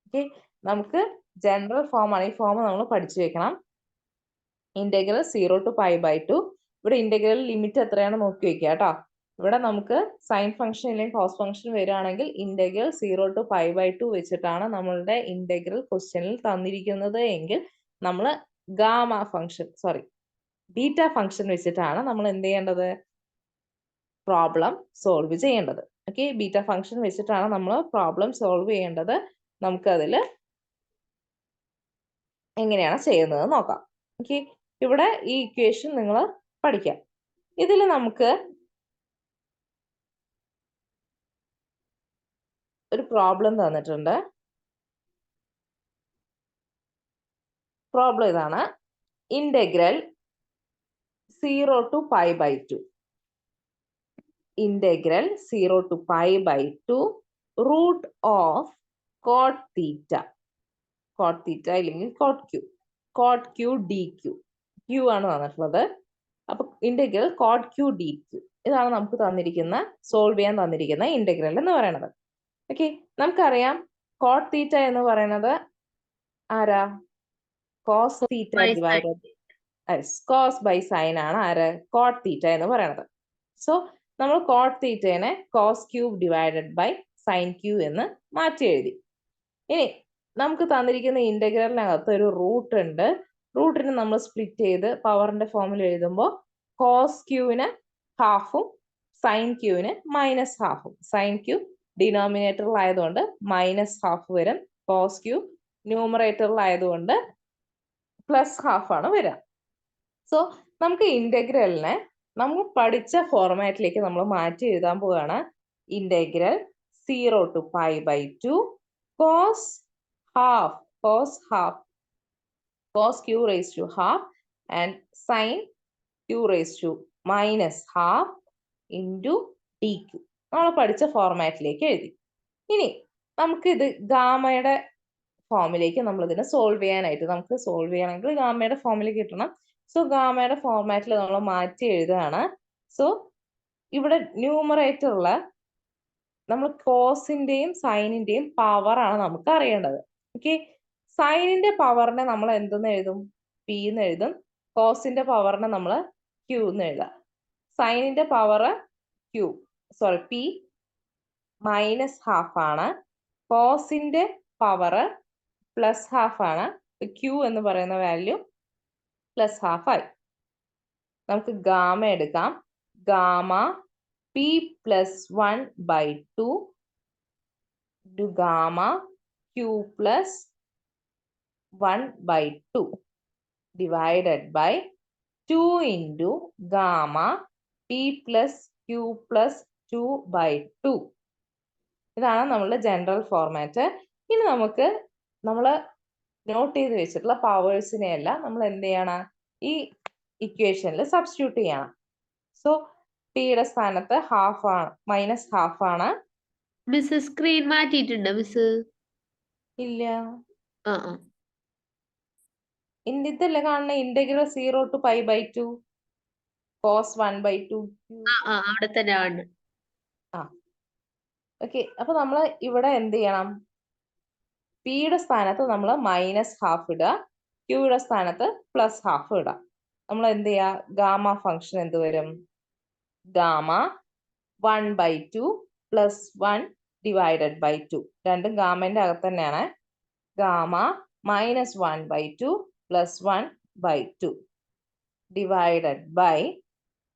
Okay, നമുക്ക് general form ആണ്. ഈ form നമ്മൾ പഠിച്ചു വെക്കണം. Integral 0 to pi by 2. ഇവിടെ ഇന്റഗ്രൽ ലിമിറ്റ് എത്രയാണ് നോക്കി വെക്കുക കേട്ടോ. ഇവിടെ നമുക്ക് സൈൻ ഫംഗ്ഷൻ അല്ലെങ്കിൽ കോസ് ഫംഗ്ഷൻ വരികയാണെങ്കിൽ ഇന്റഗ്രൽ 0 to pi by 2 വെച്ചിട്ടാണ് നമ്മളുടെ ഇന്റഗ്രൽ ക്വസ്റ്റ്യനിൽ തന്നിരിക്കുന്നത് എങ്കിൽ നമ്മൾ gamma function, sorry, beta function വെച്ചിട്ടാണ് നമ്മൾ എന്ത് ചെയ്യേണ്ടത്, പ്രോബ്ലം സോൾവ് ചെയ്യേണ്ടത്. ഓക്കെ, ബീറ്റ ഫംഗ്ഷൻ വെച്ചിട്ടാണ് നമ്മൾ പ്രോബ്ലം സോൾവ് ചെയ്യേണ്ടത്. നമുക്കതിൽ എങ്ങനെയാണ് ചെയ്യുന്നത് നോക്കാം. ഓക്കെ, ഇവിടെ ഈ ഇക്വേഷൻ നിങ്ങൾ പഠിക്കാം. ഇതിൽ നമുക്ക് ഒരു പ്രോബ്ലം തന്നിട്ടുണ്ട്. പ്രോബ്ലം ഇതാണ്. Integral 0 to pi by 2. Integral 0 to pi by 2 root of cot theta. Cot theta അല്ലെങ്കിൽ cot q. Cot q dq. q ആണ് തന്നിട്ടുള്ളത്. അപ്പൊ ഇന്റഗ്രൽ cot q dq. ഇതാണ് നമുക്ക് തന്നിരിക്കുന്ന, സോൾവ് ചെയ്യാൻ തന്നിരിക്കുന്ന ഇന്റഗ്രൽ എന്ന് പറയുന്നത്. ഓക്കെ, നമുക്കറിയാം cot theta എന്ന് പറയുന്നത് ആരാ, cos theta divided cos by sin ആണ് ആര്, cot theta എന്ന് പറയുന്നത്. സോ നമ്മൾ cot theta-നെ cos cube divided by sin q എന്ന് മാറ്റി എഴുതി. ഇനി നമുക്ക് തന്നിരിക്കുന്ന ഇന്റഗ്രലിനകത്ത് ഒരു റൂട്ട് ഉണ്ട്. റൂട്ടിന് നമ്മൾ സ്പ്ലിറ്റ് ചെയ്ത് പവറിന്റെ ഫോമിൽ എഴുതുമ്പോൾ cos q-ന് ഹാഫും sin q-ന് മൈനസ് ഹാഫും. sin q ഡിനോമിനേറ്ററിൽ ആയതുകൊണ്ട് മൈനസ് ഹാഫ് വരും. cos q ന്യൂമറേറ്ററിൽ ആയതുകൊണ്ട് പ്ലസ് ഹാഫ് ആണ് വരിക. സോ നമുക്ക് ഇന്റഗ്രലിനെ നമ്മൾ പഠിച്ച ഫോർമാറ്റിലേക്ക് നമ്മൾ മാറ്റി എഴുതാൻ പോവുകയാണ്. Integral 0 to pi by 2 cos q raised to half and sin q raised to minus half into dq. നമ്മൾ പഠിച്ച ഫോർമാറ്റിലേക്ക് എഴുതി. ഇനി നമുക്ക് ഇത് ഗാമയുടെ ഫോമിലേക്ക് നമ്മൾ ഇതിനെ സോൾവ് ചെയ്യാനായിട്ട്, നമുക്ക് സോൾവ് ചെയ്യണമെങ്കിൽ ഗാമയുടെ ഫോമിലേക്ക് കിട്ടണം. സോ ഗാമയുടെ ഫോർമാറ്റിൽ നമ്മൾ മാറ്റി എഴുതുകയാണ്. സോ ഇവിടെ ന്യൂമറേറ്ററിൽ നമ്മൾ കോസിന്റെയും സൈനിന്റെയും പവർ ആണ് നമുക്ക് അറിയേണ്ടത്. ഓക്കെ, സൈനിന്റെ പവറിനെ നമ്മൾ എന്തെന്ന് എഴുതും, പി എന്ന് എഴുതും. കോസിന്റെ പവറിനെ നമ്മൾ ക്യൂ എന്ന് എഴുതാം. സൈനിന്റെ പവർ പി മൈനസ് ഹാഫ് ആണ്. കോസിന്റെ പവർ പ്ലസ് ഹാഫ് ആണ്. ക്യൂ എന്ന് പറയുന്ന വാല്യൂ പ്ലസ് ഹാഫ് ആയി. നമുക്ക് ഗാമ എടുക്കാം. Gamma p plus 1 by 2 into gamma q plus 1/2 divided by 2 into gamma p plus q plus 2/2. ഇതാണ് നമ്മളുടെ ജനറൽ ഫോർമാറ്റ്. ഇനി നമുക്ക് നമ്മൾ നോട്ട് ചെയ്ത് വെച്ചിട്ടുള്ള പവേഴ്സിനെ എല്ലാം നമ്മൾ എന്ത് ചെയ്യണം, ഈ ഇക്വേഷനിൽ സബ്സ്റ്റിറ്റ്യൂട്ട് ചെയ്യണം. സോ പിയുടെ സ്ഥാനത്ത് ഹാഫ് ആണ്, -1/2 ആണ്. മിസ് സ്ക്രീൻ മാറ്റിയിട്ടുണ്ടോ മിസ്? ഇല്ല, ആ ഇതല്ലേ കാണുന്ന ഇന്റഗ്രൽ 0 to π/2 cos 1/2. അവിടെ തന്നെ ആണ്. ഓക്കെ, അപ്പൊ നമ്മൾ ഇവിടെ എന്ത് ചെയ്യണം, പിയുടെ സ്ഥാനത്ത് നമ്മൾ -1/2 ഇടുക, ക്യൂയുടെ സ്ഥാനത്ത് +1/2 ഇടാം. നമ്മൾ എന്ത് ചെയ്യുക, ഗാമ ഫംഗ്ഷൻ എന്ത് വരും, ഗാമ 1/2 + 1 divided by 2. രണ്ടും ഗാമന്റെ അകത്ത് തന്നെയാണ്. Gamma -1/2 + 1/2 divided by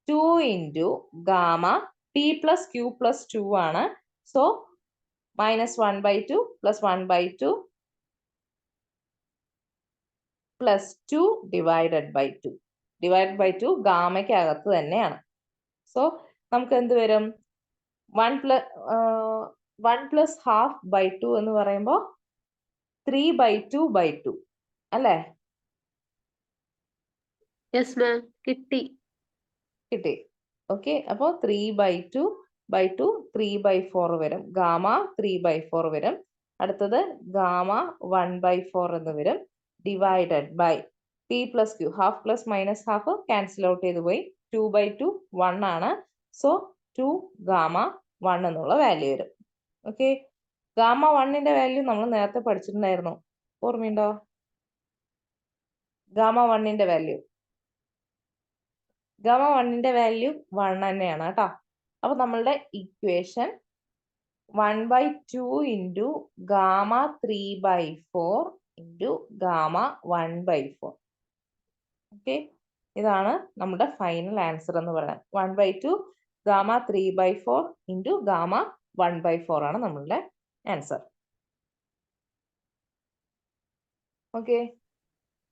2 into gamma p plus q plus 2 ആണ്. So -1/2 + 1/2 plus 2 divided by 2. divided by 2 ഗാമയ്ക്ക് അകത്ത് തന്നെയാണ്. സോ നമുക്ക് എന്ത് വരും, 1 + ½/2 എന്ന് പറയുമ്പോൾ 3/2/2 അല്ലേ? യെസ് മാം, കിട്ടി. ഓക്കെ, അപ്പോൾ 3/2/2 3/4 വരും. ഗാമ 3/4 വരും. അടുത്തത് ഗാമ 1/4 എന്ന് വരും. Divided by p plus q, half plus minus half cancel out ചെയ്ത് പോയി. 2/2 1 ആണ്. സോ 2 ഗാമ 1 എന്നുള്ള വാല്യൂ വരും. ഓക്കെ, ഗാമ 1ന്റെ വാല്യൂ നമ്മൾ നേരത്തെ പഠിച്ചിട്ടുണ്ടായിരുന്നു, ഓർമ്മയുണ്ടോ? ഗാമ 1ന്റെ വാല്യൂ 1 തന്നെയാണ് കേട്ടോ. അപ്പൊ നമ്മളുടെ equation 1/2 into gamma 3/4 into gamma 1/4. Okay, ഇതാണ് നമ്മുടെ ഫൈനൽ ആൻസർ എന്ന് പറയുന്നത്. 1/2 ഗാമ 3/4 into ഗാമ 1/4 ആണ് നമ്മളുടെ ആൻസർ. ഓക്കെ,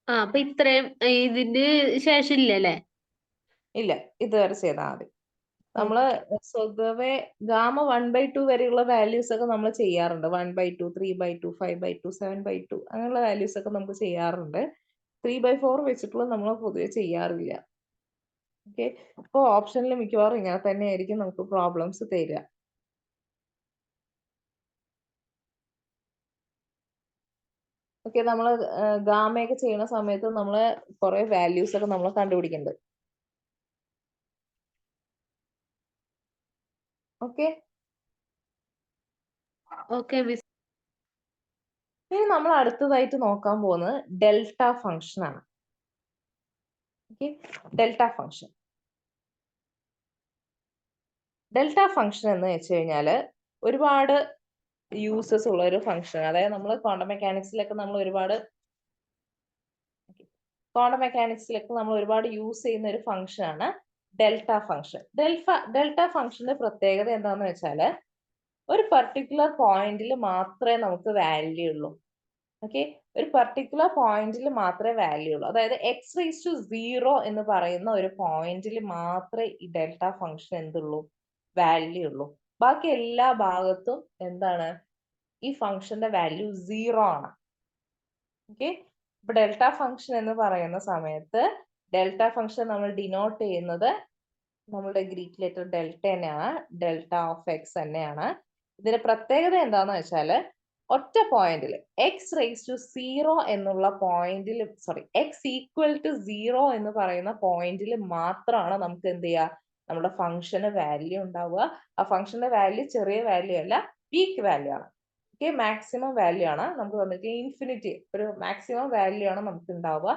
അപ്പൊ ഇത്രയും ഇതിന് ശേഷം ഇല്ലല്ലേ? ഇല്ല, ഇതുവരെ ചെയ്താൽ മതി. നമ്മള് സ്വതവേ ഗാമ 1/2 വരെയുള്ള വാല്യൂസ് ഒക്കെ നമ്മൾ ചെയ്യാറുണ്ട്. 1/2 3/2 5/2 7/2 അങ്ങനെയുള്ള വാല്യൂസ് ഒക്കെ നമുക്ക് ചെയ്യാറുണ്ട്. 3/4 വെച്ചിട്ടുള്ള നമ്മൾ പൊതുവെ ചെയ്യാറില്ല. ഓക്കെ, അപ്പോൾ ഓപ്ഷനിൽ മിക്കവാറും ഇങ്ങനെ തന്നെ ആയിരിക്കും നമുക്ക് പ്രോബ്ലംസ് തരിക. ഓക്കെ, നമ്മൾ ഗാമയൊക്കെ ചെയ്യുന്ന സമയത്ത് നമ്മൾ കുറെ വാല്യൂസ് ഒക്കെ നമ്മൾ കണ്ടുപിടിക്കുന്നുണ്ട്. Okay, miss. ഇനി നമ്മൾ അടുത്തതായിട്ട് നോക്കാൻ പോകുന്നത് ഡെൽറ്റ ഫംഗ്ഷൻ ആണ്. ഓക്കെ, ഡെൽറ്റ ഫംഗ്ഷൻ എന്ന് വെച്ച് കഴിഞ്ഞാൽ ഒരുപാട് യൂസസ് ഉള്ള ഒരു ഫംഗ്ഷൻ. അതായത് നമ്മൾ ക്വാണ്ടം മെക്കാനിക്സിലൊക്കെ നമ്മൾ ഒരുപാട് യൂസ് ചെയ്യുന്ന ഒരു ഫംഗ്ഷൻ ആണ് ഡെൽറ്റ ഫംഗ്ഷൻ. ഡെൽറ്റ ഫംഗ്ഷന്റെ പ്രത്യേകത എന്താണെന്ന് വെച്ചാൽ ഒരു പർട്ടിക്കുലർ പോയിന്റിൽ മാത്രമേ നമുക്ക് വാല്യൂ ഉള്ളൂ. ഓക്കെ, ഒരു പർട്ടിക്കുലർ പോയിന്റിൽ മാത്രമേ വാല്യൂ ഉള്ളൂ. അതായത് x⁻0 എന്ന് പറയുന്ന ഒരു പോയിന്റിൽ മാത്രമേ ഈ ഡെൽറ്റ ഫംഗ്ഷൻ എന്തുള്ളൂ, വാല്യൂ ഉള്ളൂ. ബാക്കി എല്ലാ ഭാഗത്തും എന്താണ്, ഈ ഫംഗ്ഷന്റെ വാല്യൂ 0 ആണ്. ഓക്കെ, ഇപ്പൊ ഡെൽറ്റ ഫംഗ്ഷൻ എന്ന് പറയുന്ന സമയത്ത് ഡെൽറ്റ ഫംഗ്ഷൻ നമ്മൾ ഡിനോട്ട് ചെയ്യുന്നത് നമ്മളുടെ ഗ്രീക്ക് ലെറ്റർ ഡെൽറ്റ തന്നെയാണ്, ഡെൽറ്റ ഓഫ് എക്സ് തന്നെയാണ്. ഇതിന്റെ പ്രത്യേകത എന്താന്ന് വെച്ചാൽ ഒറ്റ പോയിന്റിൽ x⁻0 എന്നുള്ള പോയിന്റിൽ x=0 എന്ന് പറയുന്ന പോയിന്റിൽ മാത്രമാണ് നമുക്ക് എന്ത് ചെയ്യുക, നമ്മുടെ ഫംഗ്ഷന് വാല്യൂ ഉണ്ടാവുക. ആ ഫംഗ്ഷന്റെ വാല്യൂ ചെറിയ വാല്യൂ അല്ല, പീക്ക് വാല്യൂ ആണ്. ഓക്കെ, മാക്സിമം വാല്യൂ ആണ് നമുക്ക് വന്നിട്ട് ഇൻഫിനിറ്റി, ഒരു മാക്സിമം വാല്യൂ ആണ് നമുക്ക് ഉണ്ടാവുക.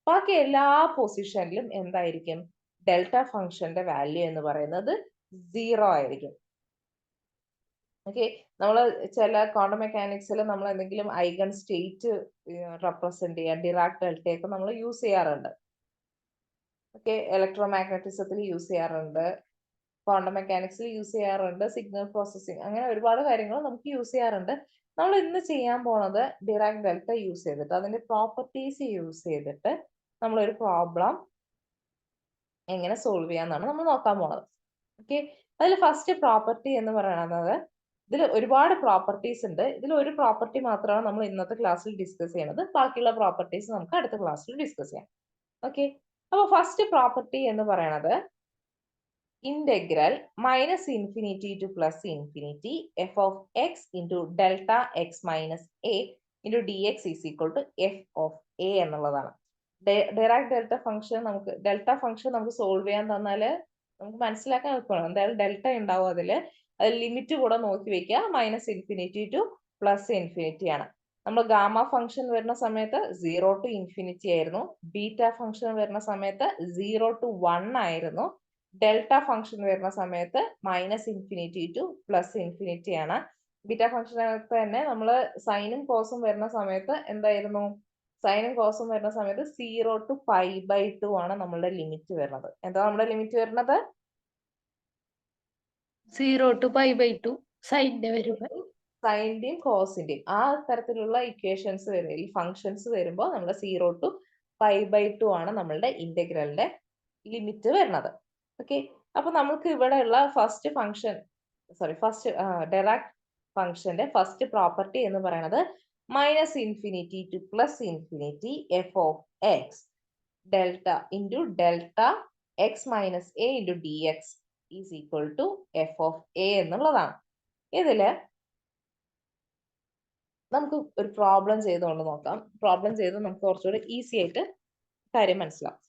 ബാക്കി എല്ലാ പൊസിഷനിലും എന്തായിരിക്കും, ഡെൽറ്റ ഫംഗ്ഷന്റെ വാല്യൂ എന്ന് പറയുന്നത് 0 ആയിരിക്കും. ഓക്കെ, നമ്മൾ ചില ക്വാണ്ടം മെക്കാനിക്സിൽ നമ്മൾ എന്തെങ്കിലും ഐഗൺ സ്റ്റേറ്റ് റെപ്രസെന്റ് ചെയ്യാൻ ഡിറാക് ഡെൽറ്റയൊക്കെ നമ്മൾ യൂസ് ചെയ്യാറുണ്ട്. ഓക്കെ, ഇലക്ട്രോമാഗ്നറ്റിസത്തിൽ യൂസ് ചെയ്യാറുണ്ട്, ക്വാണ്ടം മെക്കാനിക്സിൽ യൂസ് ചെയ്യാറുണ്ട്, സിഗ്നൽ പ്രോസസ്സിംഗ്, അങ്ങനെ ഒരുപാട് കാര്യങ്ങൾ നമുക്ക് യൂസ് ചെയ്യാറുണ്ട്. നമ്മൾ ഇന്ന് ചെയ്യാൻ പോണത് ഡിറാക് ഡെൽറ്റ യൂസ് ചെയ്തിട്ട് അതിന്റെ പ്രോപ്പർട്ടീസ് യൂസ് ചെയ്തിട്ട് നമ്മളൊരു പ്രോബ്ലം എങ്ങനെ സോൾവ് ചെയ്യാന്നാണ് നമ്മൾ നോക്കാൻ പോണത്. ഓക്കെ, അതിൽ ഫസ്റ്റ് പ്രോപ്പർട്ടി എന്ന് പറയുന്നത്, ഇതിൽ ഒരുപാട് പ്രോപ്പർട്ടീസ് ഉണ്ട്. ഇതിൽ ഒരു പ്രോപ്പർട്ടി മാത്രമാണ് നമ്മൾ ഇന്നത്തെ ക്ലാസ്സിൽ ഡിസ്കസ് ചെയ്യുന്നത്. ബാക്കിയുള്ള പ്രോപ്പർട്ടീസ് നമുക്ക് അടുത്ത ക്ലാസ്സിൽ ഡിസ്കസ് ചെയ്യാം. ഓക്കെ, അപ്പോൾ ഫസ്റ്റ് പ്രോപ്പർട്ടി എന്ന് പറയുന്നത് integral minus infinity to plus infinity F of X into delta X minus A into D X is equal to F of A എന്നുള്ളതാണ്. ഡിറാക് ഡെൽറ്റ ഫംഗ്ഷൻ നമുക്ക് solve ചെയ്യാൻ തന്നാൽ നമുക്ക് മനസ്സിലാക്കാൻ എളുപ്പമാണ്. എന്തായാലും ഡെൽറ്റ ഉണ്ടാവും അതിൽ ലിമിറ്റ് കൂടെ നോക്കി വെക്കുക. Minus infinity to plus infinity ആണ്. നമ്മൾ ഗാമ ഫംഗ്ഷൻ വരുന്ന സമയത്ത് 0 ടു ഇൻഫിനിറ്റി ആയിരുന്നു. ബീറ്റ ഫംഗ്ഷൻ വരുന്ന സമയത്ത് 0 ടു 1 ആയിരുന്നു. ഡെൽറ്റ ഫംഗ്ഷൻ വരുന്ന സമയത്ത് minus infinity to plus infinity ആണ്. ബീറ്റ ഫംഗ്ഷനകത്ത് തന്നെ നമ്മൾ സൈനും കോസും വരുന്ന സമയത്ത് എന്തായിരുന്നു? സൈനും കോസും വരുന്ന സമയത്ത് 0 ടു π/2 ആണ് നമ്മളുടെ ലിമിറ്റ് വരുന്നത്. എന്താ നമ്മുടെ ലിമിറ്റ് വരുന്നത്? 0 ടു π/2 സൈൻ്റെ വരുമ്പോൾ സൈന്റെയും കോസിന്റെയും ആ തരത്തിലുള്ള ഇക്വേഷൻസ് വരും, ഈ ഫംഗ്ഷൻസ് വരുമ്പോൾ നമ്മുടെ 0 ടു π/2 ആണ് നമ്മളുടെ ഇന്റഗ്രലിന്റെ ലിമിറ്റ് വരുന്നത്. ഓക്കെ, അപ്പൊ നമുക്ക് ഇവിടെയുള്ള ഫസ്റ്റ് ഡിറാക് ഫംഗ്ഷന്റെ ഫസ്റ്റ് പ്രോപ്പർട്ടി എന്ന് പറയുന്നത് minus infinity to plus infinity F of X delta into delta X minus A into D X is equal to F of A എന്നുള്ളതാണ്. ഇതില് നമുക്ക് ഒരു പ്രോബ്ലം ചെയ്തുകൊണ്ട് നോക്കാം. പ്രോബ്ലം ചെയ്ത് നമുക്ക് കുറച്ചുകൂടി ഈസി ആയിട്ട് കാര്യം മനസ്സിലാവും.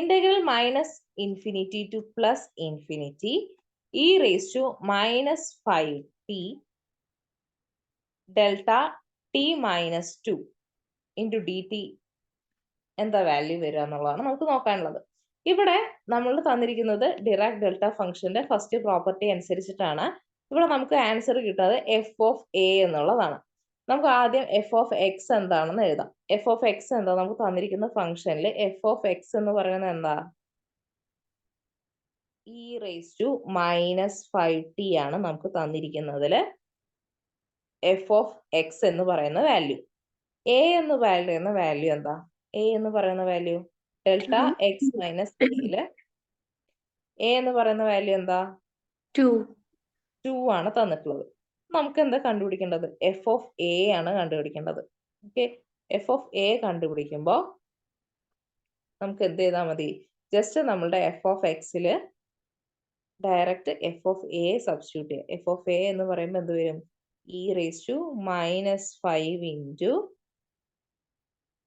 Integral minus infinity to plus infinity e raise to minus 5t delta t minus 2 into D t എന്താ വാല്യൂ വരിക എന്നുള്ളതാണ് നമുക്ക് നോക്കാനുള്ളത്. ഇവിടെ നമ്മൾ തന്നിരിക്കുന്നത് ഡിറാക് ഡെൽറ്റ ഫംഗ്ഷന്റെ ഫസ്റ്റ് പ്രോപ്പർട്ടി അനുസരിച്ചിട്ടാണ്. ഇവിടെ നമുക്ക് ആൻസർ കിട്ടാതെ എഫ് ഓഫ് എ എന്നുള്ളതാണ്. നമുക്ക് ആദ്യം എഫ് ഓഫ് എക്സ് എന്താണെന്ന് എഴുതാം. എഫ് ഓഫ് എക്സ് എന്താ? നമുക്ക് തന്നിരിക്കുന്ന ഫംഗ്ഷനിൽ എഫ് ഓഫ് എക്സ് എന്ന് പറയുന്നത് എന്താ? E raise to minus 5t ആണ് നമുക്ക് തന്നിരിക്കുന്നതിൽ എഫ് ഓഫ് എക്സ് എന്ന് പറയുന്ന വാല്യൂ. എ എന്ന് പറയുന്ന വാല്യൂ എന്താ? എ എന്ന് പറയുന്ന വാല്യൂ ഡെൽറ്റ എക്സ് മൈനസ് ടിയില് എ എന്ന് പറയുന്ന വാല്യൂ എന്താ? 2 ആണ് തന്നിട്ടുള്ളത്. നമുക്ക് എന്താ കണ്ടുപിടിക്കേണ്ടത്? എഫ് ഓഫ് എ ആണ് കണ്ടുപിടിക്കേണ്ടത്. ഓക്കെ, എഫ് ഓഫ് എ കണ്ടുപിടിക്കുമ്പോൾ നമുക്ക് എന്ത് ചെയ്താൽ മതി? ജസ്റ്റ് നമ്മളുടെ എഫ് ഓഫ് എക്സില് direct f of a substitute ചെയ്യുക. എഫ് ഓഫ് എ എന്ന് പറയുമ്പോൾ എന്ത് വരും? E raise to minus 5 into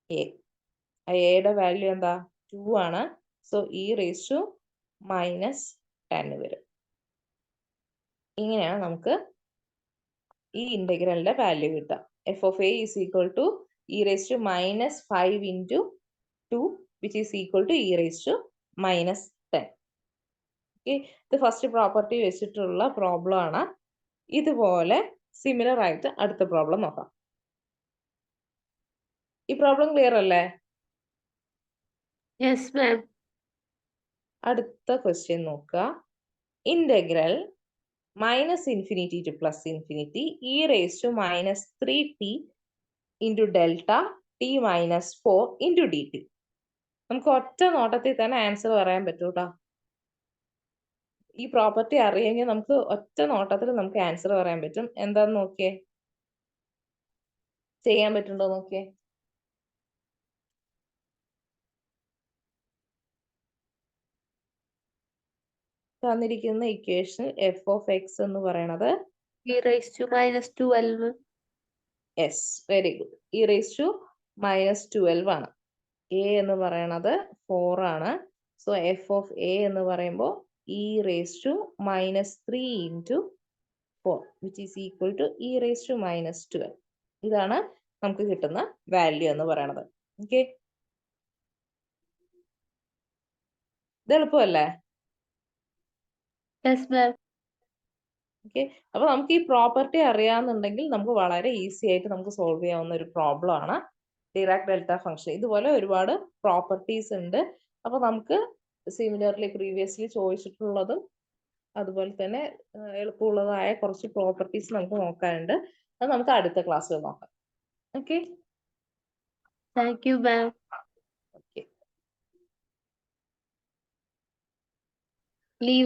a. എയുടെ വാല്യൂ എന്താ? 2 ആണ്. So e raise to minus 10 വരും. ഇങ്ങനെയാണ് നമുക്ക് ഈ ഇന്റഗ്രലിന്റെ വാല്യൂ കിട്ടുക. F of a is equal to e raise to minus 5 into 2 which is equal to e raise to minus 10. Okay, ഇത് ഫസ്റ്റ് പ്രോപ്പർട്ടി വെച്ചിട്ടുള്ള പ്രോബ്ലം ആണ്. ഇതുപോലെ സിമിലർ ആയിട്ട് അടുത്ത പ്രോബ്ലം നോക്കാം. ഈ പ്രോബ്ലം ക്ലിയർ അല്ലേ? Yes ma'am. അടുത്ത ക്വസ്റ്റ്യൻ നോക്കുക. Integral minus infinity to plus infinity e raise to minus 3t into delta t minus 4 into D t. നമുക്ക് ഒറ്റ നോട്ടത്തിൽ തന്നെ ആൻസർ പറയാൻ പറ്റൂട്ടോ. ഈ പ്രോപ്പർട്ടി അറിയെങ്കിൽ നമുക്ക് ഒറ്റ നോട്ടത്തിൽ നമുക്ക് ആൻസർ പറയാൻ പറ്റും. എന്താന്ന് നോക്കിയേ, ചെയ്യാൻ പറ്റുണ്ടോ നോക്കിയേ. തന്നിരിക്കുന്ന ഇക്വേഷൻ എഫ് ഓഫ് എക്സ് എന്ന് പറയുന്നത് e raise to minus 12. Yes, very good. E raise to minus 12 ആണ്. എ എന്ന് പറയുന്നത് 4 ആണ്. സോ എഫ് ഓഫ് എ എന്ന് പറയുമ്പോൾ e raise to minus 3 into 4 which is equal to e raise to minus 12. ഇതാണ് നമുക്ക് കിട്ടുന്ന വാല്യൂ എന്ന് പറയുന്നത്. ഓക്കെ, ഇത് എളുപ്പമല്ലേ? Yes ma'am. ഓക്കെ, അപ്പൊ നമുക്ക് ഈ പ്രോപ്പർട്ടി അറിയാമെന്നുണ്ടെങ്കിൽ നമുക്ക് വളരെ ഈസി ആയിട്ട് നമുക്ക് സോൾവ് ചെയ്യാവുന്ന ഒരു പ്രോബ്ലം ആണ് ഡിറാക് ഡെൽറ്റ ഫംഗ്ഷൻ. ഇതുപോലെ ഒരുപാട് പ്രോപ്പർട്ടീസ് ഉണ്ട്. അപ്പൊ നമുക്ക് സിമിലർലി പ്രീവിയസ്ലി ചോദിച്ചിട്ടുള്ളതും അതുപോലെ തന്നെ എളുപ്പമുള്ളതായ കുറച്ച് പ്രോപ്പർട്ടീസ് നമുക്ക് നോക്കാനുണ്ട്. അത് നമുക്ക് അടുത്ത ക്ലാസ്സിൽ നോക്കാം. Okay thank you ma'am. Okay leave